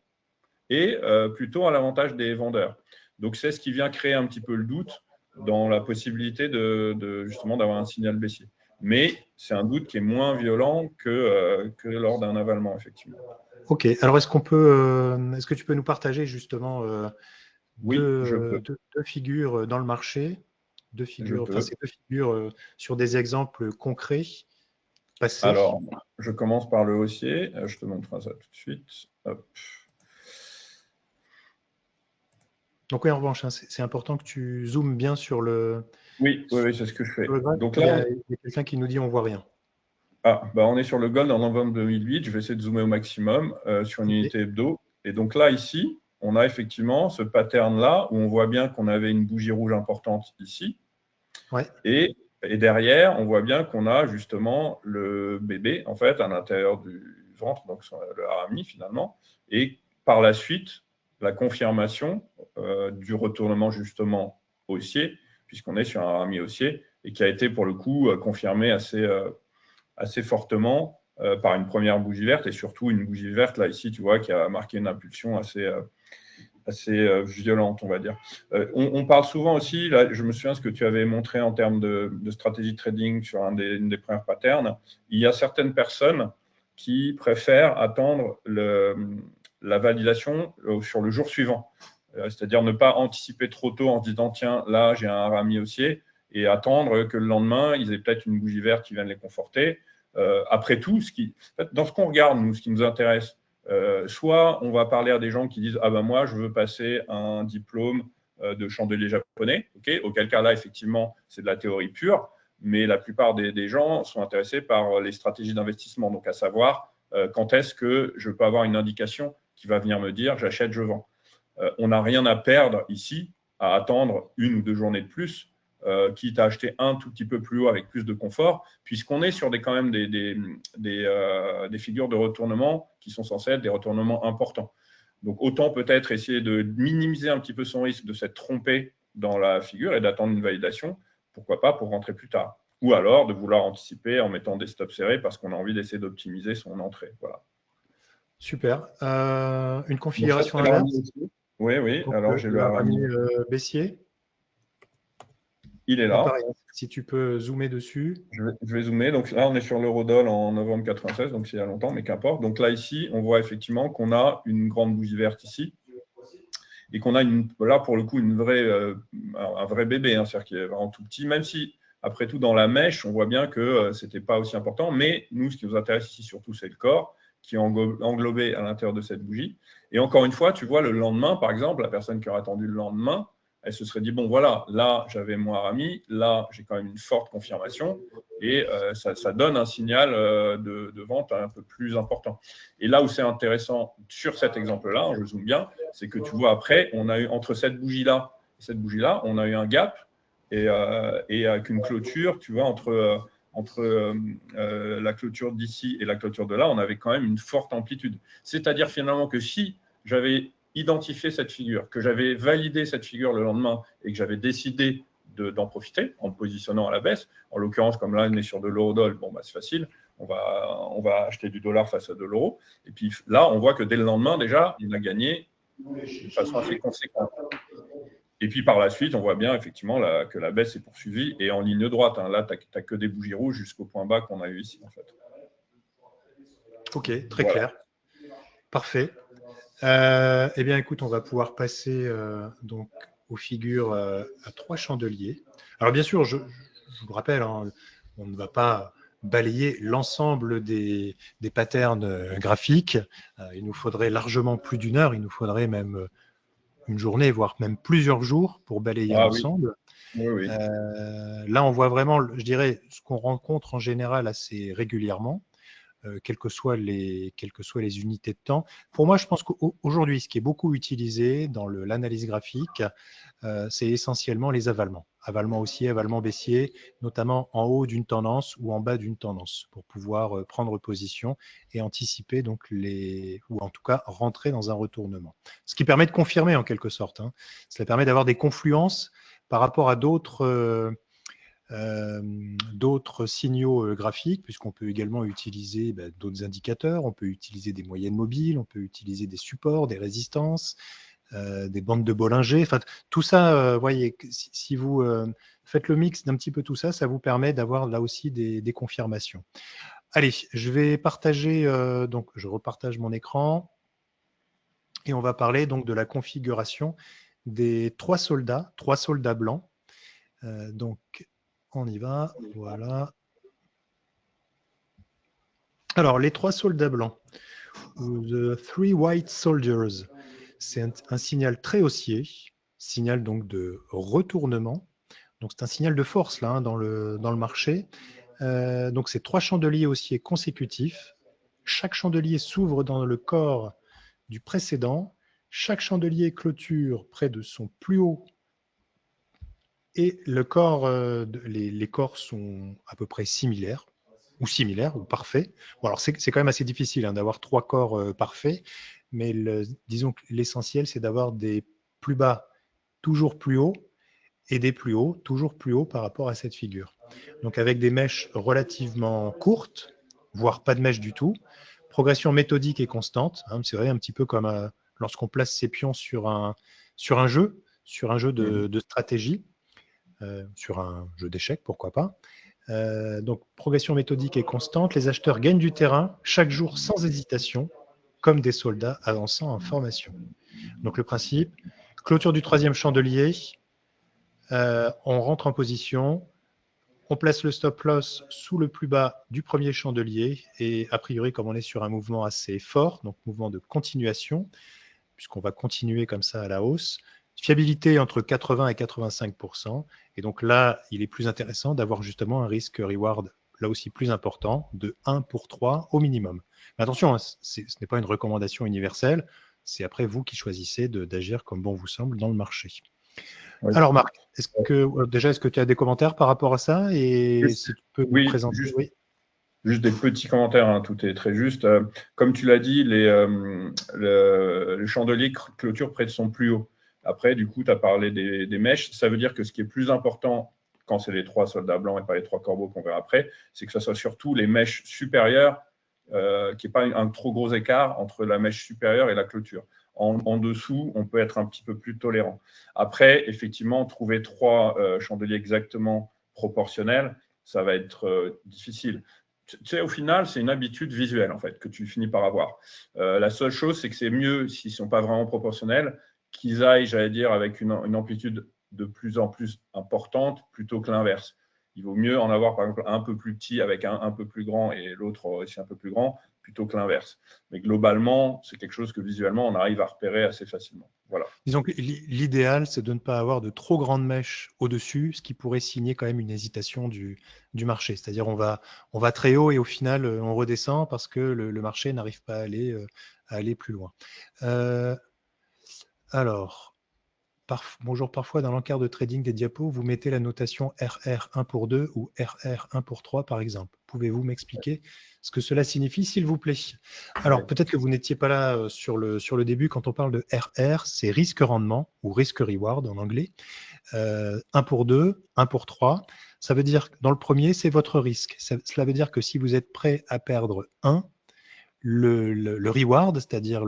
et plutôt à l'avantage des vendeurs. Donc, c'est ce qui vient créer un petit peu le doute dans la possibilité justement d'avoir un signal baissier. Mais c'est un doute qui est moins violent que lors d'un avalement, effectivement. Ok. Alors, est-ce que tu peux nous partager justement deux figures dans le marché, ces deux figures sur des exemples concrets passés? Alors, je commence par le haussier. Je te montre ça tout de suite. Hop. Donc oui, en revanche, hein, c'est important que tu zoomes bien sur le. Oui, c'est ce que je fais. Donc là, il y a quelqu'un qui nous dit on voit rien. On est sur le gold en novembre 2008. Je vais essayer de zoomer au maximum sur une unité hebdo. Et donc là, ici, on a effectivement ce pattern-là où on voit bien qu'on avait une bougie rouge importante ici. Ouais. Et derrière, on voit bien qu'on a justement le bébé, en fait, à l'intérieur du ventre, donc le harami finalement. Et par la suite, la confirmation du retournement justement haussier, puisqu'on est sur un harami haussier, et qui a été pour le coup confirmé assez fortement par une première bougie verte, et surtout une bougie verte, là ici, tu vois, qui a marqué une impulsion assez violente, on va dire. On parle souvent aussi, là, je me souviens ce que tu avais montré en termes de stratégie de trading sur une des premières patterns, il y a certaines personnes qui préfèrent attendre la validation sur le jour suivant. C'est-à-dire ne pas anticiper trop tôt en se disant tiens, là j'ai un harami haussier, et attendre que le lendemain, ils aient peut-être une bougie verte qui vienne les conforter. Après tout, dans ce qu'on regarde, nous, ce qui nous intéresse, soit on va parler à des gens qui disent ah ben moi je veux passer un diplôme de chandelier japonais, auquel cas là effectivement c'est de la théorie pure, mais la plupart des gens sont intéressés par les stratégies d'investissement, donc à savoir quand est-ce que je peux avoir une indication qui va venir me dire j'achète, je vends. On n'a rien à perdre ici à attendre une ou deux journées de plus, quitte à acheter un tout petit peu plus haut avec plus de confort, puisqu'on est sur quand même des figures de retournement qui sont censées être des retournements importants. Donc, autant peut-être essayer de minimiser un petit peu son risque de s'être trompé dans la figure et d'attendre une validation, pourquoi pas, pour rentrer plus tard. Ou alors de vouloir anticiper en mettant des stops serrés parce qu'on a envie d'essayer d'optimiser son entrée. Voilà. Super. Une configuration inverse. Oui. Donc, alors, j'ai le harami baissier. Il est là. Pareil, si tu peux zoomer dessus. Je vais zoomer. Donc là, on est sur l'eurodoll en novembre 96, donc c'est il y a longtemps, mais qu'importe. Donc là, ici, on voit effectivement qu'on a une grande bougie verte ici et qu'on a là, pour le coup, un vrai bébé, hein, c'est-à-dire qu'il est vraiment tout petit, même si, après tout, dans la mèche, on voit bien que ce n'était pas aussi important. Mais nous, ce qui nous intéresse ici, surtout, c'est le corps qui est englobé à l'intérieur de cette bougie. Et encore une fois, tu vois, le lendemain, par exemple, la personne qui aurait attendu le lendemain, elle se serait dit, bon voilà, là j'avais mon harami, là j'ai quand même une forte confirmation, et ça donne un signal de vente un peu plus important. Et là où c'est intéressant sur cet exemple-là, je zoome bien, c'est que tu vois après, on a eu entre cette bougie-là et cette bougie-là, on a eu un gap, et avec une clôture, tu vois, entre la clôture d'ici et la clôture de là, on avait quand même une forte amplitude. C'est-à-dire finalement que si j'avais identifié cette figure, que j'avais validé cette figure le lendemain et que j'avais décidé d'en profiter en me positionnant à la baisse, en l'occurrence, comme là, on est sur de l'eurodoll, bon, bah, c'est facile, on va acheter du dollar face à de l'euro. Et puis là, on voit que dès le lendemain, déjà, on a gagné de façon assez conséquente. Et puis par la suite, on voit bien effectivement que la baisse est poursuivie et en ligne droite. Hein. Là, tu n'as que des bougies rouges jusqu'au point bas qu'on a eu ici, en fait. Ok, très clair. Parfait. Eh bien, écoute, on va pouvoir passer donc aux figures à 3 chandeliers. Alors, bien sûr, je vous rappelle, hein, on ne va pas balayer l'ensemble des patterns graphiques. Il nous faudrait largement plus d'une heure, il nous faudrait même une journée, voire même plusieurs jours pour balayer Ah oui, l'ensemble. oui, oui. Là, on voit vraiment, je dirais, ce qu'on rencontre en général assez régulièrement, quelles que soient les unités de temps. Pour moi, je pense qu'aujourd'hui, ce qui est beaucoup utilisé dans l'analyse graphique, c'est essentiellement les avalements. Avalement haussier, avalement baissier, notamment en haut d'une tendance ou en bas d'une tendance, pour pouvoir prendre position et anticiper donc ou en tout cas rentrer dans un retournement. Ce qui permet de confirmer en quelque sorte. Hein. Cela permet d'avoir des confluences par rapport à d'autres signaux graphiques, puisqu'on peut également utiliser d'autres indicateurs, on peut utiliser des moyennes mobiles, on peut utiliser des supports, des résistances, des bandes de Bollinger. Enfin, tout ça, voyez, si vous faites le mix d'un petit peu tout ça, ça vous permet d'avoir là aussi des confirmations. Allez, je vais partager, donc je repartage mon écran et on va parler donc de la configuration des trois soldats blancs. Donc, on y va, voilà. Alors, les trois soldats blancs, the three white soldiers, c'est un signal très haussier, signal donc de retournement. Donc, c'est un signal de force là hein, dans le marché. Donc, c'est trois chandeliers haussiers consécutifs. Chaque chandelier s'ouvre dans le corps du précédent. Chaque chandelier clôture près de son plus haut et le corps, les corps sont à peu près similaires ou parfaits. Bon, alors c'est quand même assez difficile hein, d'avoir trois corps parfaits, mais disons que l'essentiel, c'est d'avoir des plus bas toujours plus hauts et des plus hauts toujours plus hauts par rapport à cette figure. Donc avec des mèches relativement courtes, voire pas de mèches du tout, progression méthodique et constante. Hein, c'est vrai, un petit peu comme lorsqu'on place ses pions sur un jeu de stratégie. Sur un jeu d'échecs, pourquoi pas. Donc, progression méthodique et constante. Les acheteurs gagnent du terrain chaque jour sans hésitation, comme des soldats avançant en formation. Donc, le principe, clôture du troisième chandelier, on rentre en position, on place le stop loss sous le plus bas du premier chandelier et a priori, comme on est sur un mouvement assez fort, donc mouvement de continuation, puisqu'on va continuer comme ça à la hausse, fiabilité entre 80 et 85%. Et donc là, il est plus intéressant d'avoir justement un risque-reward là aussi plus important, de 1 pour 3 au minimum. Mais attention, hein, ce n'est pas une recommandation universelle, c'est après vous qui choisissez d'agir comme bon vous semble dans le marché. Oui. Alors Marc, est-ce que tu as des commentaires par rapport à ça et si tu peux nous Oui, présenter juste des petits commentaires, hein, tout est très juste. Comme tu l'as dit, le chandelier clôture près de son plus haut. Après, du coup, tu as parlé des mèches. Ça veut dire que ce qui est plus important quand c'est les trois soldats blancs et pas les trois corbeaux qu'on verra après, c'est que ce soit surtout les mèches supérieures, qu'il n'y ait pas un trop gros écart entre la mèche supérieure et la clôture. En dessous, on peut être un petit peu plus tolérant. Après, effectivement, trouver trois chandeliers exactement proportionnels, ça va être difficile. Tu sais, au final, c'est une habitude visuelle en fait que tu finis par avoir. La seule chose, c'est que c'est mieux s'ils ne sont pas vraiment proportionnels, qu'ils aillent, j'allais dire, avec une amplitude de plus en plus importante plutôt que l'inverse. Il vaut mieux en avoir par exemple un peu plus petit avec un peu plus grand et l'autre aussi un peu plus grand plutôt que l'inverse. Mais globalement, c'est quelque chose que visuellement on arrive à repérer assez facilement. Voilà. Disons que l'idéal, c'est de ne pas avoir de trop grandes mèches au-dessus, ce qui pourrait signer quand même une hésitation du marché. C'est-à-dire on va très haut et au final, on redescend parce que le marché n'arrive pas à aller plus loin. Alors, bonjour, parfois dans l'encart de trading des diapos, vous mettez la notation RR 1 pour 2 ou RR 1 pour 3 par exemple. Pouvez-vous m'expliquer ce que cela signifie, s'il vous plaît? Alors, peut-être que vous n'étiez pas là sur le début. Quand on parle de RR, c'est risque-rendement ou risque-reward en anglais. 1 pour 2, 1 pour 3. Ça veut dire que dans le premier, c'est votre risque. Cela veut dire que si vous êtes prêt à perdre 1, le reward, c'est-à-dire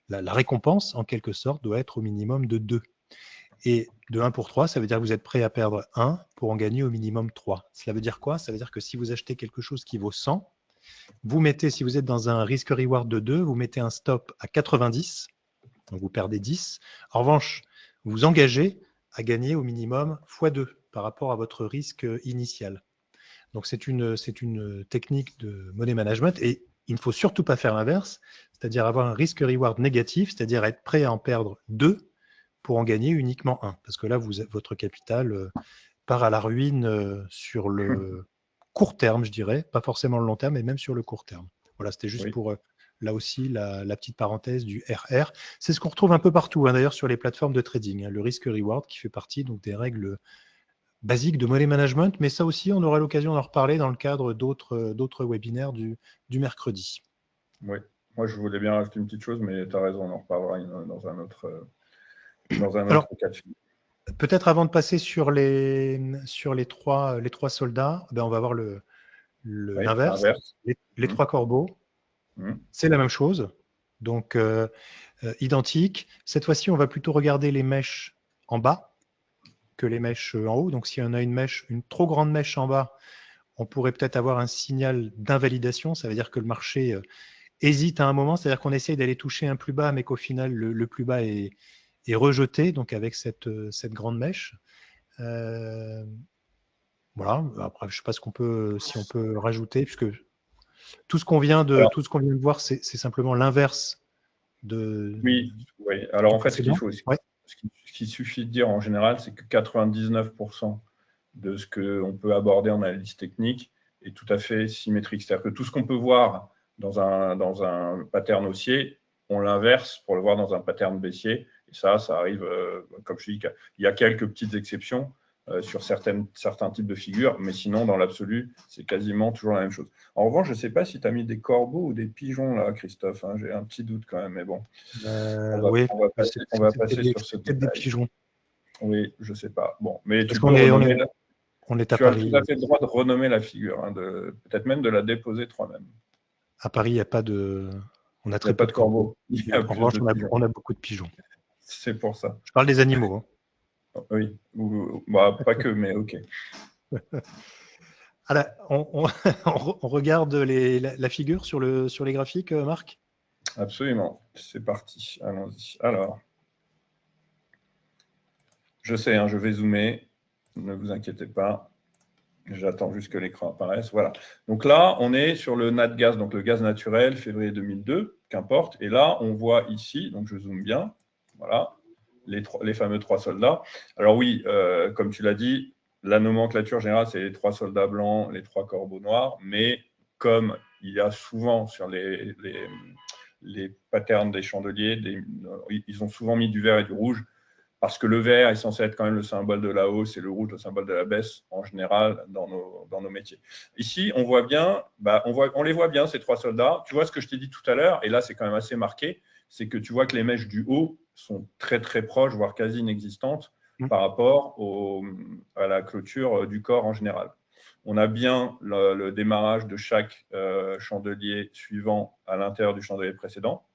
la récompense, en quelque sorte, doit être au minimum de 2. Et de 1 pour 3, ça veut dire que vous êtes prêt à perdre 1 pour en gagner au minimum 3. Cela veut dire quoi? Ça veut dire que si vous achetez quelque chose qui vaut 100, vous mettez, si vous êtes dans un risque-reward de 2, vous mettez un stop à 90, donc vous perdez 10. En revanche, vous vous engagez à gagner au minimum x2 par rapport à votre risque initial. Donc, c'est une technique de money management et il ne faut surtout pas faire l'inverse, c'est-à-dire avoir un risque-reward négatif, c'est-à-dire être prêt à en perdre 2 pour en gagner uniquement 1. Parce que là, votre capital part à la ruine sur le court terme, je dirais, pas forcément le long terme, mais même sur le court terme. Voilà, c'était juste Oui. pour là aussi la petite parenthèse du RR. C'est ce qu'on retrouve un peu partout, hein, d'ailleurs, sur les plateformes de trading, hein, le risque-reward qui fait partie donc, des règles basiques de money management, mais ça aussi, on aura l'occasion d'en reparler dans le cadre d'autres webinaires du mercredi. Oui, moi je voulais bien rajouter une petite chose, mais tu as raison, on en reparlera dans un Alors, autre cas de figure. peut-être avant de passer sur les trois soldats, ben on va voir Oui, l'inverse, l'inverse. les 3 corbeaux. Mmh. C'est la même chose, donc identique. Cette fois-ci, on va plutôt regarder les mèches en bas que les mèches en haut. Donc, si on a une trop grande mèche en bas, on pourrait peut-être avoir un signal d'invalidation. Ça veut dire que le marché hésite à un moment, c'est-à-dire qu'on essaye d'aller toucher un plus bas, mais qu'au final, le plus bas est rejeté, donc avec cette grande mèche. Voilà. Après, je ne sais pas si on peut rajouter, puisque tout ce qu'on vient de voir, c'est simplement l'inverse Oui, oui. Alors du en fait, ce qu'il précédent. faut, Ouais. ce qu'il suffit de dire en général, c'est que 99% de ce qu'on peut aborder en analyse technique est tout à fait symétrique. C'est-à-dire que tout ce qu'on peut voir dans un pattern haussier, on l'inverse pour le voir dans un pattern baissier. Et ça arrive, comme je dis, il y a quelques petites exceptions sur certains types de figures, mais sinon, dans l'absolu, c'est quasiment toujours la même chose. En revanche, je ne sais pas si tu as mis des corbeaux ou des pigeons là, Christophe, hein, j'ai un petit doute quand même, mais bon, Oui, on va passer sur ce peut-être des détail. pigeons. Oui, je ne sais pas. Bon, mais Parce tu qu'on peux est, renommer, on est à tu as tout Paris. à fait le droit de renommer la figure, hein, peut-être même de la déposer toi-même. À Paris, il n'y a pas de. On a Il n'y très a pas peu de de corbeaux. corbeau, il y a En plus revanche, de pigeons. on a beaucoup de pigeons. C'est pour ça. Je parle des animaux. Hein. Oui, bah, pas que, mais ok. Alors, on regarde la figure sur les graphiques, Marc. Absolument. C'est parti. Allons-y. Alors, je sais, hein, je vais zoomer. Ne vous inquiétez pas. J'attends juste que l'écran apparaisse. Voilà. Donc là, on est sur le nat gaz, donc le gaz naturel, février 2002, qu'importe. Et là, on voit ici, donc je zoome bien, voilà, les fameux 3 soldats. Alors oui, comme tu l'as dit, la nomenclature générale, c'est les 3 soldats blancs, les 3 corbeaux noirs. Mais comme il y a souvent sur les patterns des chandeliers, ils ont souvent mis du vert et du rouge, parce que le vert est censé être quand même le symbole de la hausse et le rouge le symbole de la baisse en général dans nos métiers. Ici, on voit bien, on les voit bien, ces 3 soldats. Tu vois ce que je t'ai dit tout à l'heure, et là, c'est quand même assez marqué, c'est que tu vois que les mèches du haut sont très, très proches, voire quasi inexistantes par rapport à la clôture du corps en général. On a bien le démarrage de chaque chandelier suivant à l'intérieur du chandelier précédent.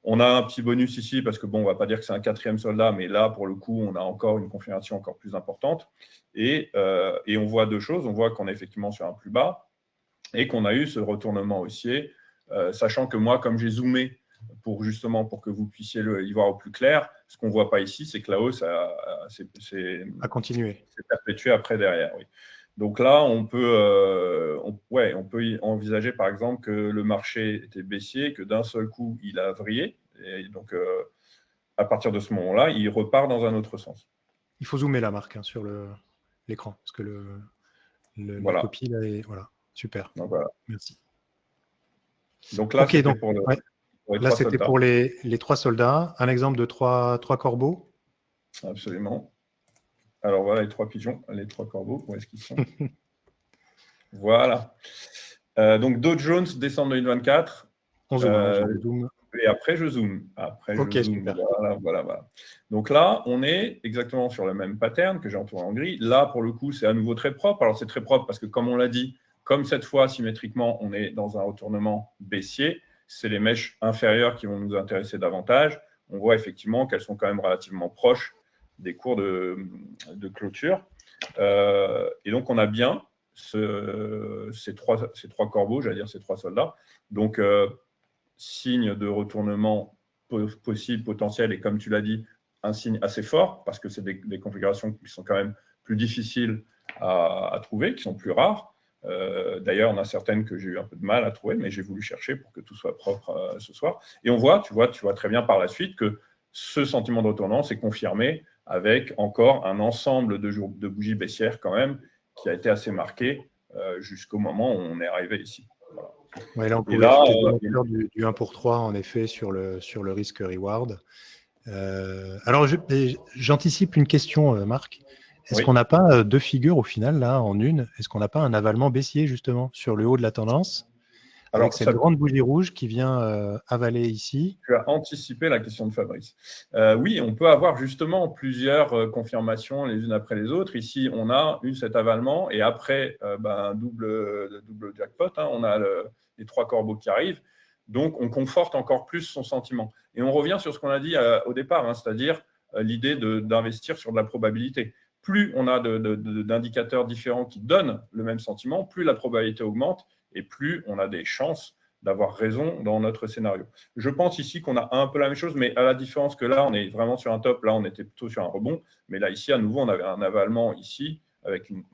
On a un petit bonus ici parce que, bon, on ne va pas dire que c'est un 4e soldat, mais là, pour le coup, on a encore une configuration encore plus importante. Et on voit 2 choses. On voit qu'on est effectivement sur un plus bas et qu'on a eu ce retournement haussier, sachant que moi, comme j'ai zoomé pour que vous puissiez y voir au plus clair, ce qu'on ne voit pas ici, c'est que la hausse À continuer. s'est perpétuée après derrière. Oui. Donc là, on peut y envisager par exemple que le marché était baissier, que d'un seul coup, il a vrillé. Et donc, à partir de ce moment-là, il repart dans un autre sens. Il faut zoomer là, Marc, hein, sur l'écran, parce que la Voilà. copie, là, est. Voilà. Super. Donc, voilà. Merci. Donc là, Ok, c'était donc, pour ouais. les Là, 3 c'était soldats. pour les 3 soldats. Un exemple de trois corbeaux. Absolument. Alors voilà les 3 pigeons, les 3 corbeaux, où est-ce qu'ils sont? Voilà. Donc Dow Jones, décembre 2024. On zoome, hein, on zoome. Et après, je zoome. Ok, super. Voilà. Donc là, on est exactement sur le même pattern que j'ai entouré en gris. Là, pour le coup, c'est à nouveau très propre. Alors, c'est très propre parce que, comme on l'a dit, comme cette fois, symétriquement, on est dans un retournement baissier, c'est les mèches inférieures qui vont nous intéresser davantage. On voit effectivement qu'elles sont quand même relativement proches des cours de clôture. Et donc, on a bien ces trois corbeaux, j'allais dire ces 3 soldats. Donc, signe de retournement possible, potentiel, et comme tu l'as dit, un signe assez fort, parce que c'est des configurations qui sont quand même plus difficiles à trouver, qui sont plus rares. D'ailleurs, on a certaines que j'ai eu un peu de mal à trouver, mais j'ai voulu chercher pour que tout soit propre ce soir. Et on voit, tu vois très bien par la suite que ce sentiment de retournement s'est confirmé avec encore un ensemble de bougies baissières quand même qui a été assez marqué jusqu'au moment où on est arrivé ici. Voilà. Ouais, là, on pouvait ajouter de la du 1 pour 3, en effet, sur le risque-reward. Alors, j'anticipe une question, Marc. Est-ce qu'on n'a pas deux figures au final, là, en une? Est-ce qu'on n'a pas un avalement baissier, justement, sur le haut de la tendance, avec cette grande bougie rouge qui vient avaler ici? Tu as anticipé la question de Fabrice. Oui, on peut avoir justement plusieurs confirmations les unes après les autres. Ici, on a cet avalement et après, double jackpot, hein, on a les 3 corbeaux qui arrivent. Donc, on conforte encore plus son sentiment. Et on revient sur ce qu'on a dit au départ, hein, c'est-à-dire l'idée d'investir sur de la probabilité. Plus on a d'indicateurs différents qui donnent le même sentiment, plus la probabilité augmente et plus on a des chances d'avoir raison dans notre scénario. Je pense ici qu'on a un peu la même chose, mais à la différence que là, on est vraiment sur un top, là, on était plutôt sur un rebond, mais là, ici, à nouveau, on avait un avalement ici, avec une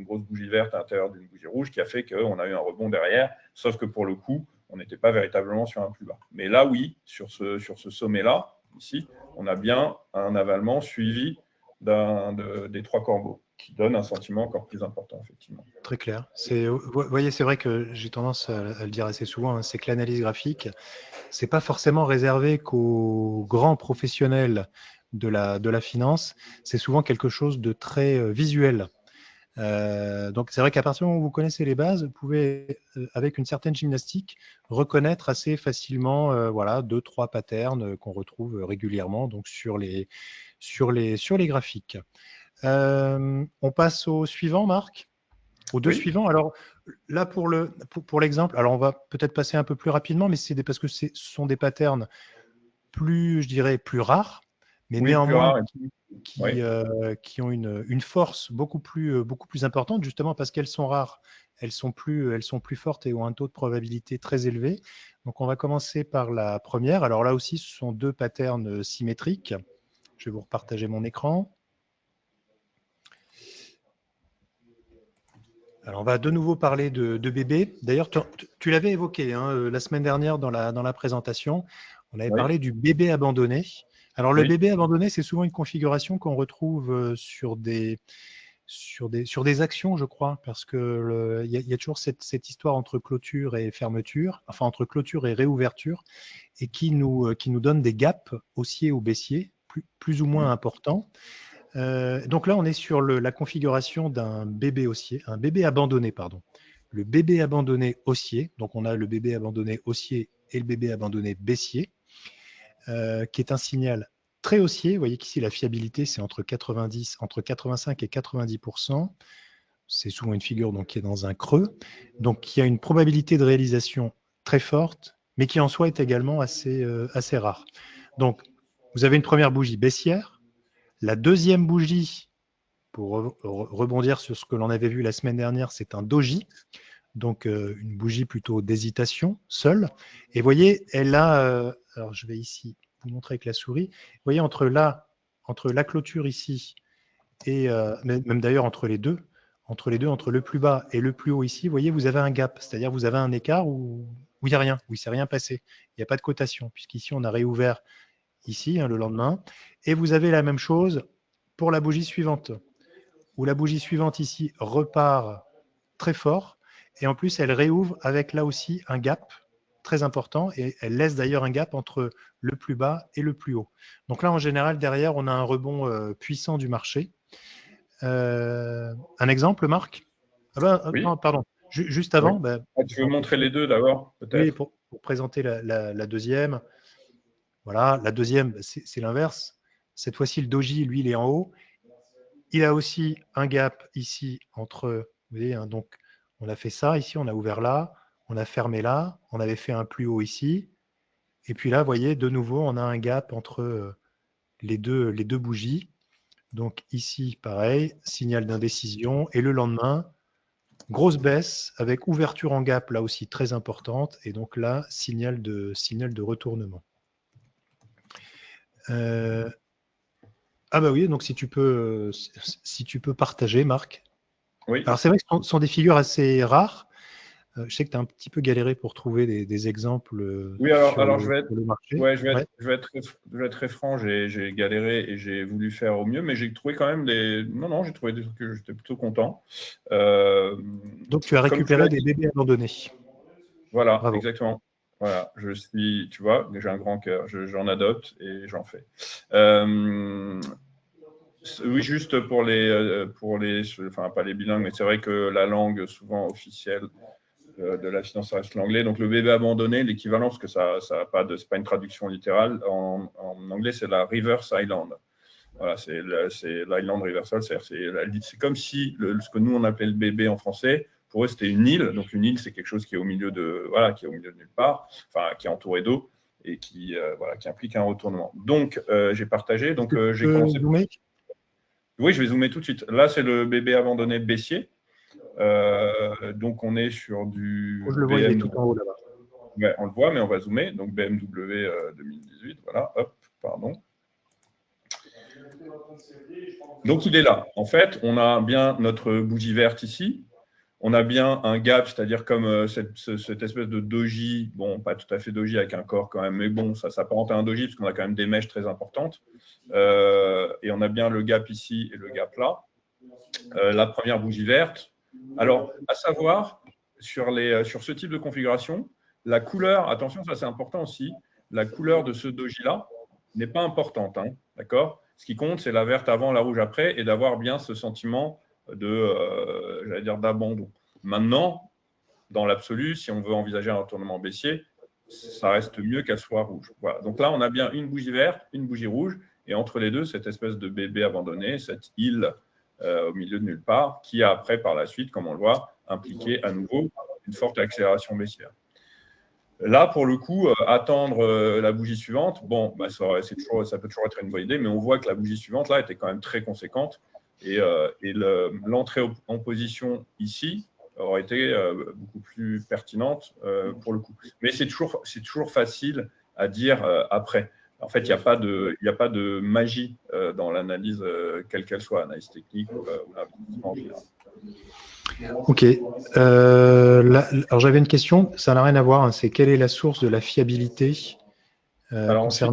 grosse bougie verte à l'intérieur d'une bougie rouge, qui a fait qu'on a eu un rebond derrière, sauf que pour le coup, on n'était pas véritablement sur un plus bas. Mais là, oui, sur ce sommet-là, ici, on a bien un avalement suivi des 3 corbeaux, qui donne un sentiment encore plus important, effectivement. Très clair. Vous voyez, c'est vrai que j'ai tendance à le dire assez souvent, hein, c'est que l'analyse graphique, c'est pas forcément réservé qu'aux grands professionnels de la finance. C'est souvent quelque chose de très visuel. Donc, c'est vrai qu'à partir du moment où vous connaissez les bases, vous pouvez, avec une certaine gymnastique, reconnaître assez facilement, voilà, 2-3 patterns qu'on retrouve régulièrement donc sur les graphiques. On passe au suivant, Marc. Aux deux suivants. Alors là, pour l'exemple, alors on va peut-être passer un peu plus rapidement, mais c'est parce que ce sont des patterns plus, je dirais, plus rares, mais néanmoins qui ont une force beaucoup plus importante, justement parce qu'elles sont rares. Elles sont plus fortes et ont un taux de probabilité très élevé. Donc, on va commencer par la première. Alors là aussi, ce sont deux patterns symétriques. Je vais vous repartager mon écran. Alors, on va de nouveau parler de bébé. D'ailleurs, tu l'avais évoqué hein, la semaine dernière dans la présentation. On avait parlé du bébé abandonné. Alors, le bébé abandonné, c'est souvent une configuration qu'on retrouve sur des actions, je crois, parce que y a toujours cette histoire entre clôture et fermeture, enfin entre clôture et réouverture, et qui nous donne des gaps haussiers ou baissiers, plus ou moins importants. Donc là, on est sur la configuration d'un bébé haussier, un bébé abandonné, pardon. Le bébé abandonné haussier, donc on a le bébé abandonné haussier et le bébé abandonné baissier, qui est un signal très haussier. Vous voyez qu'ici, la fiabilité, c'est entre 85 et 90%. C'est souvent une figure donc, qui est dans un creux, donc qui a une probabilité de réalisation très forte, mais qui en soi est également assez rare. Donc, vous avez une première bougie baissière. La deuxième bougie, pour rebondir sur ce que l'on avait vu la semaine dernière, c'est un doji, donc une bougie plutôt d'hésitation, seule. Et vous voyez, elle a, alors je vais ici vous montrer avec la souris, vous voyez entre la clôture ici, et même d'ailleurs entre les deux, entre le plus bas et le plus haut ici, vous voyez, vous avez un gap, c'est-à-dire vous avez un écart où il n'y a rien, où il ne s'est rien passé. Il n'y a pas de cotation, puisqu'ici on a réouvert ici, hein, le lendemain. Et vous avez la même chose pour la bougie suivante, où la bougie suivante ici repart très fort, et en plus elle réouvre avec là aussi un gap très important, et elle laisse d'ailleurs un gap entre le plus bas et le plus haut. Donc là, en général, derrière, on a un rebond puissant du marché. Un exemple, Marc? Non, pardon. Juste avant. Tu veux montrer les deux d'abord, peut-être? Oui, pour présenter la deuxième. Voilà, la deuxième, c'est l'inverse. Cette fois-ci, le doji, lui, il est en haut. Il a aussi un gap ici entre, vous voyez, hein, donc on a fait ça ici, on a ouvert là, on a fermé là, on avait fait un plus haut ici. Et puis là, vous voyez, de nouveau, on a un gap entre les deux bougies. Donc ici, pareil, signal d'indécision. Et le lendemain, grosse baisse avec ouverture en gap, là aussi très importante. Et donc là, signal de retournement. Ah bah oui, donc si tu peux partager, Marc. Oui. Alors, c'est vrai que ce sont des figures assez rares. Je sais que tu as un petit peu galéré pour trouver des exemples Oui, alors sur le marché. ouais, Ouais. je vais être très franc. J'ai galéré et j'ai voulu faire au mieux, mais j'ai trouvé quand même non, j'ai trouvé des trucs que j'étais plutôt content. Euh, Donc, tu as Comme tu l'as récupéré des dit, bébés abandonnés. voilà, Bravo. exactement. Voilà, tu vois, j'ai un grand cœur, j'en adopte et j'en fais. Euh, oui, juste enfin pas les bilingues, mais c'est vrai que la langue souvent officielle de la finance reste l'anglais. Donc le bébé abandonné, l'équivalent, parce que c'est pas une traduction littérale, en anglais c'est la reverse island. Voilà, c'est l'island reversal, c'est comme si ce que nous on appelait le bébé en français, pour eux c'était une île. Donc une île c'est quelque chose qui est au milieu de nulle part, enfin qui est entouré d'eau et qui implique un retournement. Donc j'ai partagé, Est-ce donc que tu j'ai peux commencé. zoomer? Oui, je vais zoomer tout de suite. Là c'est le bébé abandonné baissier. Donc on est sur du Je le vois, il est tout BMW. en haut là-bas. Ouais, on le voit, mais on va zoomer. Donc BMW 2018, voilà, hop, pardon. Donc il est là. En fait, on a bien notre bougie verte ici. On a bien un gap, c'est-à-dire comme cette espèce de doji, bon, pas tout à fait doji avec un corps quand même, mais bon, ça s'apparente à un doji parce qu'on a quand même des mèches très importantes. Et on a bien le gap ici et le gap là. La première bougie verte. Alors, à savoir, sur ce type de configuration, la couleur, attention, ça c'est important aussi, la couleur de ce doji-là n'est pas importante. Hein, d'accord. Ce qui compte, c'est la verte avant, la rouge après, et d'avoir bien ce sentiment j'allais dire, d'abandon. Maintenant, dans l'absolu, si on veut envisager un retournement baissier, ça reste mieux qu'elle soit rouge. Voilà. Donc là, on a bien une bougie verte, une bougie rouge, et entre les deux, cette espèce de bébé abandonné, cette île au milieu de nulle part, qui a après, par la suite, comme on le voit, impliqué à nouveau une forte accélération baissière. Là, pour le coup, attendre la bougie suivante, bon, bah, ça peut toujours être une bonne idée, mais on voit que la bougie suivante, là, était quand même très conséquente. Et l'entrée en position ici aurait été beaucoup plus pertinente pour le coup. Mais c'est toujours facile à dire après. En fait, il n'y a pas de magie dans l'analyse, quelle qu'elle soit, analyse technique ou l'investissement en général. Ok. Alors j'avais une question, ça n'a rien à voir, hein, c'est quelle est la source de la fiabilité Alors ensuite,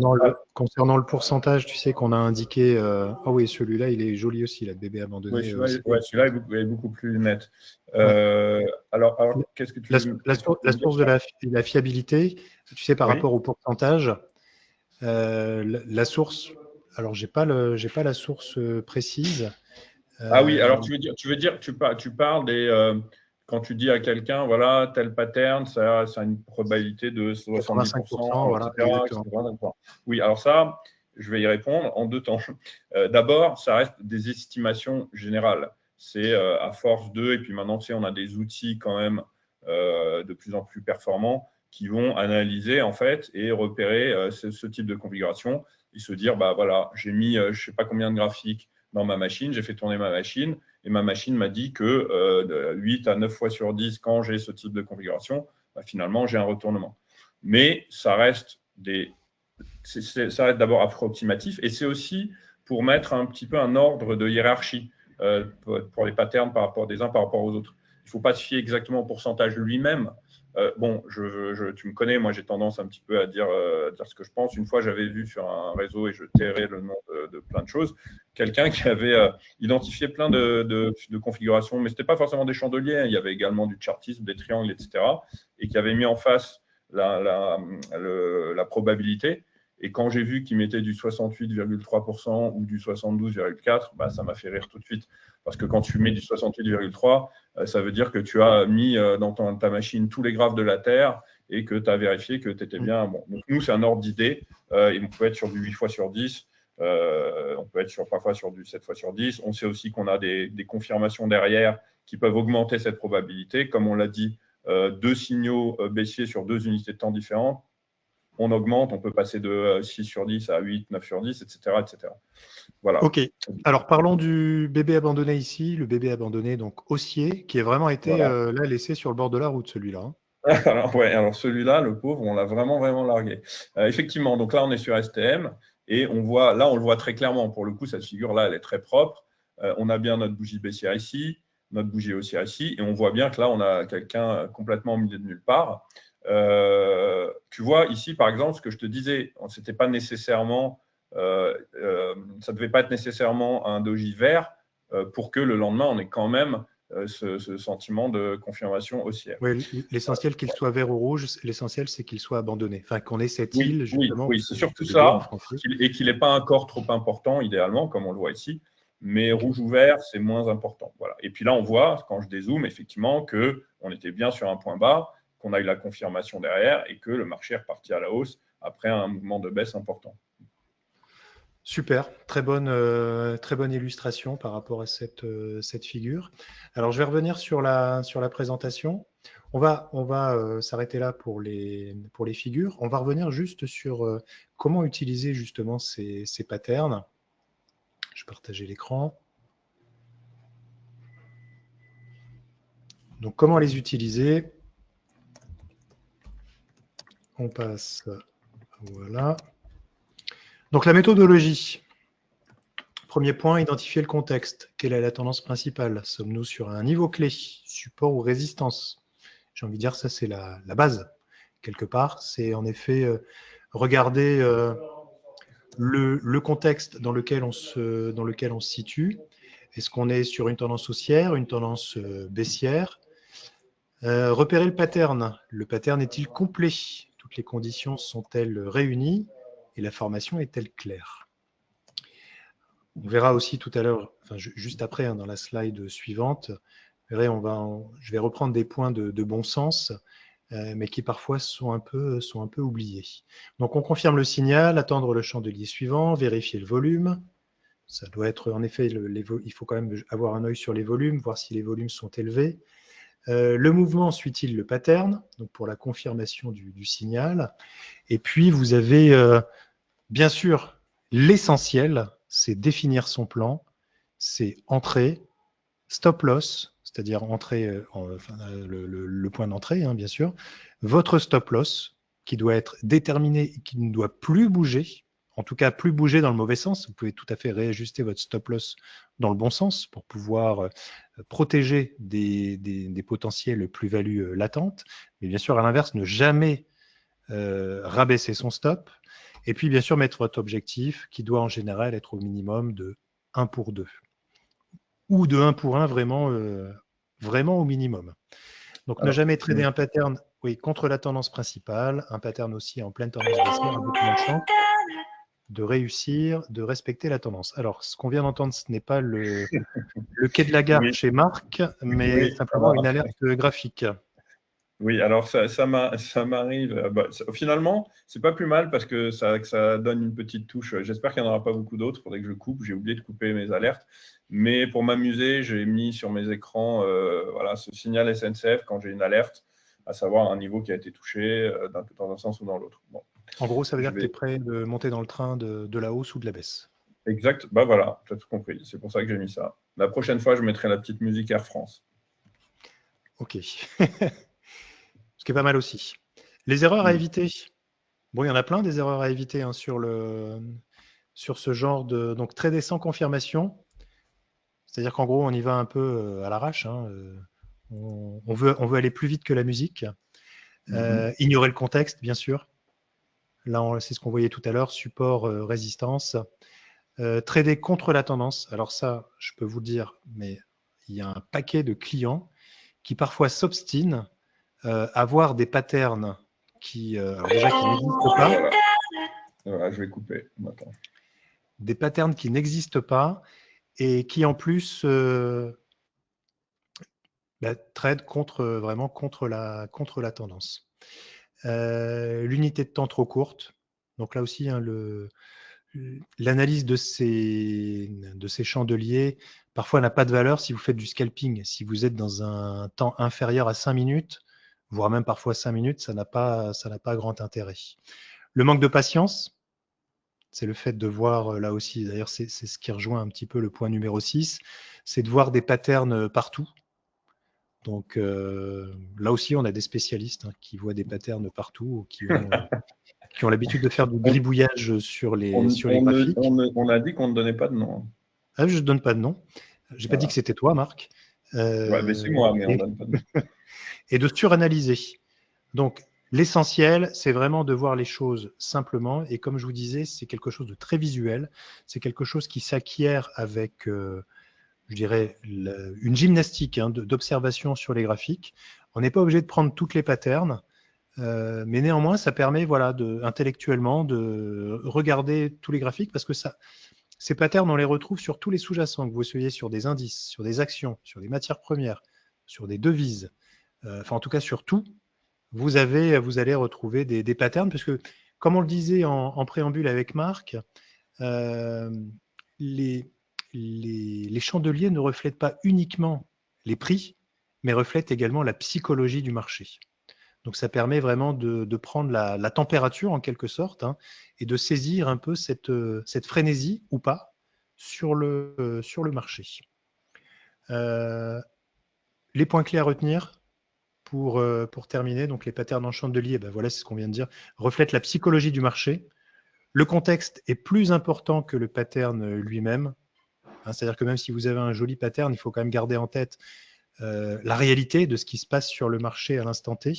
concernant le pourcentage, tu sais, qu'on a indiqué. Ah oui, celui-là, il est joli aussi, là, bébé oui, abandonné. celui-là est beaucoup plus net. Ouais. Alors qu'est-ce que tu La source de la fiabilité, tu sais, par Oui. rapport au pourcentage, la source, alors j'ai pas la source précise. Ah oui, alors Euh, tu parles quand tu dis à quelqu'un, voilà, tel pattern, ça a une probabilité de 70%, 85%, voilà, etc., exactement. etc. D'accord. Oui, alors ça, je vais y répondre en deux temps. D'abord, ça reste des estimations générales. C'est à force de, et puis maintenant, tu sais, on a des outils quand même de plus en plus performants qui vont analyser en fait et repérer ce type de configuration et se dire, bah voilà, j'ai mis je ne sais pas combien de graphiques dans ma machine, j'ai fait tourner ma machine et ma machine m'a dit que 8 à 9 fois sur 10, quand j'ai ce type de configuration, bah, finalement, j'ai un retournement. Mais ça reste d'abord approximatif et c'est aussi pour mettre un petit peu un ordre de hiérarchie pour les patterns par rapport des uns par rapport aux autres. Il ne faut pas se fier exactement au pourcentage lui-même. Bon, tu me connais, moi j'ai tendance un petit peu à dire ce que je pense. Une fois, j'avais vu sur un réseau, et je tairai le nom de plein de choses, quelqu'un qui avait identifié plein de configurations, mais ce n'était pas forcément des chandeliers, hein. Il y avait également du chartisme, des triangles, etc. Et qui avait mis en face la probabilité. Et quand j'ai vu qu'il mettait du 68,3% ou du 72,4%, bah, ça m'a fait rire tout de suite. Parce que quand tu mets du 68,3%, ça veut dire que tu as mis dans ta machine tous les graphes de la Terre et que tu as vérifié que tu étais bien. Bon. Donc, nous, c'est un ordre d'idée. On peut être sur du 8 fois sur 10. On peut être parfois sur du 7 fois sur 10. On sait aussi qu'on a des confirmations derrière qui peuvent augmenter cette probabilité. Comme on l'a dit, deux signaux baissiers sur deux unités de temps différentes, on augmente, on peut passer de 6 sur 10 à 8, 9 sur 10, etc. etc. Voilà. Ok. Alors parlons du bébé abandonné ici, le bébé abandonné donc haussier, qui a vraiment été Voilà. là laissé sur le bord de la route, celui-là. Hein. Alors celui-là, le pauvre, on l'a vraiment, vraiment largué. Effectivement, donc là, on est sur STM et on le voit très clairement. Pour le coup, cette figure-là, elle est très propre. On a bien notre bougie baissière ici. notre bougie haussière ici, et on voit bien que là, on a quelqu'un complètement au milieu de nulle part. Tu vois ici, par exemple, ce que je te disais, c'était pas nécessairement, ça devait pas être nécessairement un doji vert pour que le lendemain, on ait quand même ce sentiment de confirmation haussière. Oui, l'essentiel qu'il soit vert ou rouge, l'essentiel c'est qu'il soit abandonné. Enfin, qu'on ait cette île, justement. Oui, c'est surtout ça, et qu'il n'ait pas un corps trop important, idéalement, comme on le voit ici. Mais rouge ou vert, c'est moins important. Voilà. Et puis là, on voit, quand je dézoome, effectivement, qu'on était bien sur un point bas, qu'on a eu la confirmation derrière et que le marché est reparti à la hausse après un mouvement de baisse important. Super, très bonne illustration par rapport à cette figure. Alors, je vais revenir sur la présentation. On va s'arrêter là pour les figures. On va revenir juste sur comment utiliser justement ces patterns. Je vais partager l'écran. Donc, comment les utiliser? On passe, voilà. Donc, la méthodologie. Premier point, identifier le contexte. Quelle est la tendance principale? Sommes-nous sur un niveau clé, support ou résistance? J'ai envie de dire, ça, c'est la base. Quelque part, c'est en effet regarder le contexte dans lequel on se situe. Est-ce qu'on est sur une tendance haussière, une tendance baissière? Repérer le pattern. Le pattern est-il complet? Toutes les conditions sont-elles réunies? Et la formation est-elle claire? On verra aussi tout à l'heure, enfin, juste après, dans la slide suivante, vous verrez, je vais reprendre des points de bon sens, mais qui parfois sont un peu oubliés. Donc, on confirme le signal, attendre le chandelier suivant, vérifier le volume. Ça doit être, en effet, il faut quand même avoir un œil sur les volumes, voir si les volumes sont élevés. Le mouvement suit-il le pattern, donc pour la confirmation du signal. Et puis, vous avez, bien sûr, l'essentiel, c'est définir son plan, c'est entrée, stop loss, c'est-à-dire entrée, le point d'entrée, bien sûr, votre stop loss qui doit être déterminé et qui ne doit plus bouger, en tout cas plus bouger dans le mauvais sens. Vous pouvez tout à fait réajuster votre stop loss dans le bon sens pour pouvoir protéger des potentiels plus-values latentes. Mais bien sûr, à l'inverse, ne jamais rabaisser son stop. Et puis, bien sûr, mettre votre objectif qui doit en général être au minimum de 1 pour 2 ou de 1 pour 1 vraiment au minimum. Donc, ne jamais trader un pattern contre la tendance principale, un pattern aussi en pleine tendance baissière, beaucoup moins de chance de réussir, de respecter la tendance. Alors, ce qu'on vient d'entendre, ce n'est pas le quai de la gare chez Marc, mais simplement une alerte graphique. Oui, alors ça m'arrive. Finalement, c'est pas plus mal parce que ça donne une petite touche. J'espère qu'il n'y en aura pas beaucoup d'autres. Il faudrait que je coupe. J'ai oublié de couper mes alertes. Mais pour m'amuser, j'ai mis sur mes écrans ce signal SNCF quand j'ai une alerte, à savoir un niveau qui a été touché dans un sens ou dans l'autre. Bon. En gros, ça veut dire que tu es prêt de monter dans le train de la hausse ou de la baisse. Exact. Voilà, tu as tout compris. C'est pour ça que j'ai mis ça. La prochaine fois, je mettrai la petite musique Air France. OK. Ce qui est pas mal aussi. Les erreurs à éviter. Bon, il y en a plein des erreurs à éviter sur ce genre de... Donc, trader sans confirmation. C'est-à-dire qu'en gros, on y va un peu à l'arrache. On veut aller plus vite que la musique. Ignorer le contexte, bien sûr. Là, c'est ce qu'on voyait tout à l'heure, support, résistance. Trader contre la tendance. Alors ça, je peux vous le dire, mais il y a un paquet de clients qui parfois s'obstinent à voir des patterns qui n'existent pas. Voilà, je vais couper. Attends. Des patterns qui n'existent pas et qui en plus trade vraiment contre la tendance. L'unité de temps trop courte. Donc là aussi, l'analyse de ces chandeliers parfois n'a pas de valeur si vous faites du scalping. Si vous êtes dans un temps inférieur à 5 minutes, voire même parfois 5 minutes, ça n'a pas grand intérêt. Le manque de patience, c'est le fait de voir là aussi, d'ailleurs c'est ce qui rejoint un petit peu le point numéro 6, c'est de voir des patterns partout. Donc là aussi, on a des spécialistes qui voient des patterns partout, qui ont l'habitude de faire du gribouillage sur les graphiques. On a dit qu'on ne donnait pas de nom. Ah, je ne donne pas de nom. Je n'ai pas dit que c'était toi, Marc. Ouais, c'est moi, mais on donne pas de... et de suranalyser. Donc, l'essentiel, c'est vraiment de voir les choses simplement. Et comme je vous disais, c'est quelque chose de très visuel. C'est quelque chose qui s'acquiert avec, je dirais, une gymnastique d'observation sur les graphiques. On n'est pas obligé de prendre toutes les patterns. Mais néanmoins, ça permet voilà, intellectuellement de regarder tous les graphiques parce que ces patterns, on les retrouve sur tous les sous-jacents, que vous soyez sur des indices, sur des actions, sur des matières premières, sur des devises, enfin en tout cas sur tout, vous allez retrouver des patterns, puisque comme on le disait en préambule avec Marc, euh, les, les chandeliers ne reflètent pas uniquement les prix, mais reflètent également la psychologie du marché. Donc ça permet vraiment de prendre la température en quelque sorte et de saisir un peu cette frénésie ou pas sur le marché. Les points clés à retenir pour terminer, donc les patterns en chandelier, ben voilà, c'est ce qu'on vient de dire, reflètent la psychologie du marché. Le contexte est plus important que le pattern lui-même. C'est-à-dire que même si vous avez un joli pattern, il faut quand même garder en tête la réalité de ce qui se passe sur le marché à l'instant T.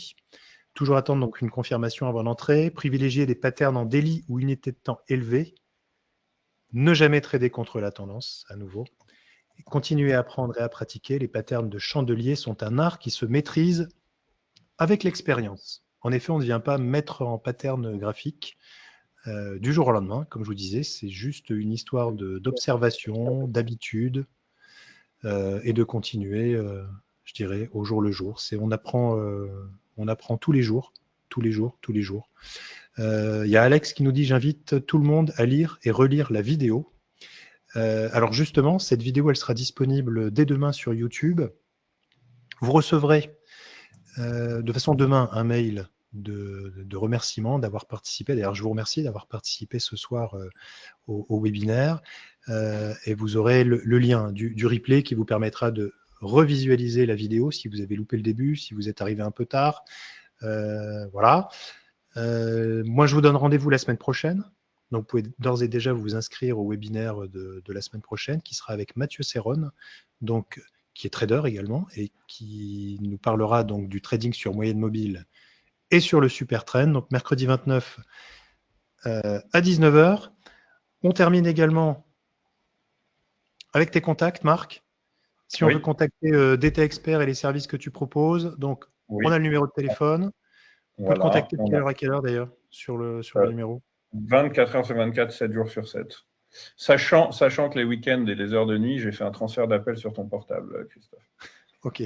Toujours attendre donc une confirmation avant l'entrée, privilégier des patterns en daily ou unité de temps élevée, ne jamais trader contre la tendance, à nouveau. Et continuer à apprendre et à pratiquer. Les patterns de chandelier sont un art qui se maîtrise avec l'expérience. En effet, on ne vient pas mettre en pattern graphique du jour au lendemain. Comme je vous disais, c'est juste une histoire d'observation, d'habitude et de continuer, je dirais, au jour le jour. On apprend tous les jours, tous les jours, tous les jours. Il y a Alex qui nous dit « J'invite tout le monde à lire et relire la vidéo ». Alors justement, cette vidéo, elle sera disponible dès demain sur YouTube. Vous recevrez de façon demain un mail de remerciement d'avoir participé. D'ailleurs, je vous remercie d'avoir participé ce soir au webinaire. Et vous aurez le lien du replay qui vous permettra de revisualiser la vidéo si vous avez loupé le début, si vous êtes arrivé un peu tard. Voilà. Moi, je vous donne rendez-vous la semaine prochaine. Donc, vous pouvez d'ores et déjà vous inscrire au webinaire de la semaine prochaine qui sera avec Mathieu Serron, donc, qui est trader également et qui nous parlera donc du trading sur moyenne mobile et sur le super trend. Donc, mercredi 29 à 19 h. On termine également avec tes contacts, Marc. Si on veut contacter DT Expert et les services que tu proposes, donc on a le numéro de téléphone. On peut te contacter de quelle heure à quelle heure d'ailleurs sur le numéro 24 heures sur 24, 7 jours sur 7. Sachant que les week-ends et les heures de nuit, j'ai fait un transfert d'appel sur ton portable, Christophe. Ok.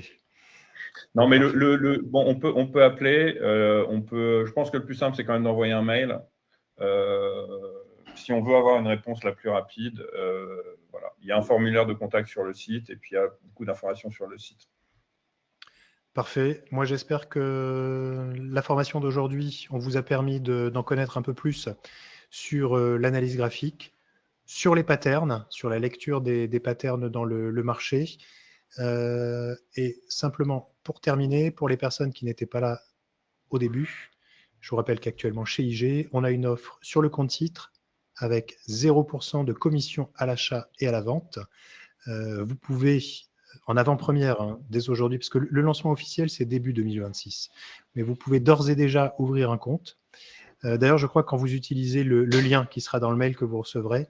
Non, mais bon, on peut appeler. Je pense que le plus simple, c'est quand même d'envoyer un mail. Si on veut avoir une réponse la plus rapide, voilà. Il y a un formulaire de contact sur le site et puis il y a beaucoup d'informations sur le site. Parfait. Moi, j'espère que la formation d'aujourd'hui, on vous a permis d'en connaître un peu plus sur l'analyse graphique, sur les patterns, sur la lecture des patterns dans le marché. Et simplement, pour terminer, pour les personnes qui n'étaient pas là au début, je vous rappelle qu'actuellement chez IG, on a une offre sur le compte titre avec 0% de commission à l'achat et à la vente. Vous pouvez en avant-première dès aujourd'hui, parce que le lancement officiel, c'est début 2026. Mais vous pouvez d'ores et déjà ouvrir un compte. D'ailleurs, je crois que quand vous utilisez le lien qui sera dans le mail que vous recevrez,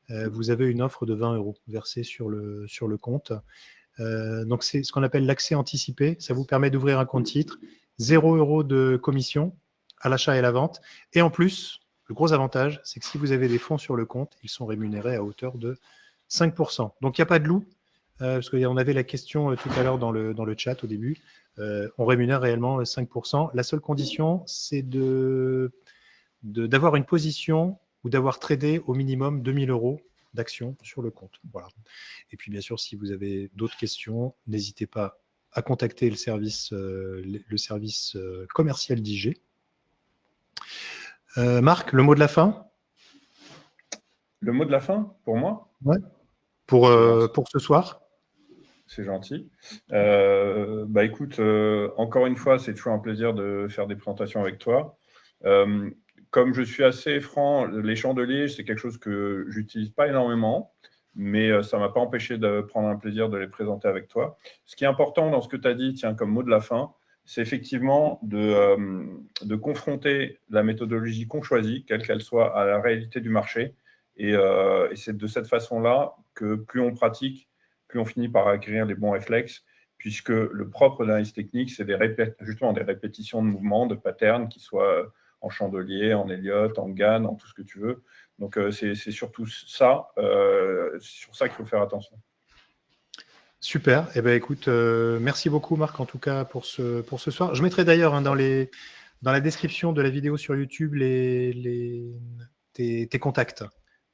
vous avez une offre de 20 € versée sur le compte. Donc, c'est ce qu'on appelle l'accès anticipé. Ça vous permet d'ouvrir un compte titre, 0 € de commission à l'achat et à la vente. Et en plus, le gros avantage, c'est que si vous avez des fonds sur le compte, ils sont rémunérés à hauteur de 5%. Donc, il n'y a pas de loup. Parce qu'on avait la question tout à l'heure dans le chat au début, on rémunère réellement 5%. La seule condition, c'est d'avoir une position ou d'avoir tradé au minimum 2000 € d'actions sur le compte. Voilà. Et puis bien sûr, si vous avez d'autres questions, n'hésitez pas à contacter le service commercial d'IG. Marc, le mot de la fin? Le mot de la fin, pour moi? Ouais. Pour ce soir? C'est gentil. Écoute, encore une fois, c'est toujours un plaisir de faire des présentations avec toi. Comme je suis assez franc, les chandeliers, c'est quelque chose que j'utilise pas énormément. mais ça ne m'a pas empêché de prendre un plaisir de les présenter avec toi. Ce qui est important dans ce que tu as dit, tiens, comme mot de la fin, c'est effectivement de confronter la méthodologie qu'on choisit, quelle qu'elle soit, à la réalité du marché. Et c'est de cette façon-là que plus on pratique, plus on finit par acquérir les bons réflexes, puisque le propre de l'analyse technique, c'est justement des répétitions de mouvements, de patterns, qui soient en chandelier, en Elliott, en Gann, en tout ce que tu veux. Donc, c'est surtout ça, sur ça qu'il faut faire attention. Super. Eh ben, écoute, merci beaucoup, Marc, en tout cas, pour ce soir. Je mettrai d'ailleurs dans la description de la vidéo sur YouTube tes contacts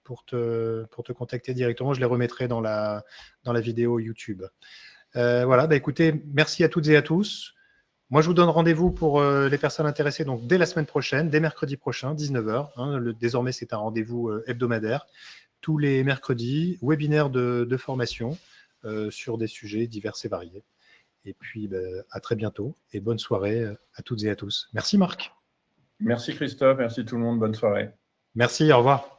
pour te contacter directement. Je les remettrai dans la vidéo YouTube. Voilà, bah, écoutez, merci à toutes et à tous. Moi, je vous donne rendez-vous pour les personnes intéressées donc dès la semaine prochaine, dès mercredi prochain, 19h. Hein, désormais, c'est un rendez-vous hebdomadaire. Tous les mercredis, webinaire de formation sur des sujets divers et variés. Et puis, bah, à très bientôt et bonne soirée à toutes et à tous. Merci Marc. Merci Christophe, merci tout le monde, bonne soirée. Merci, au revoir.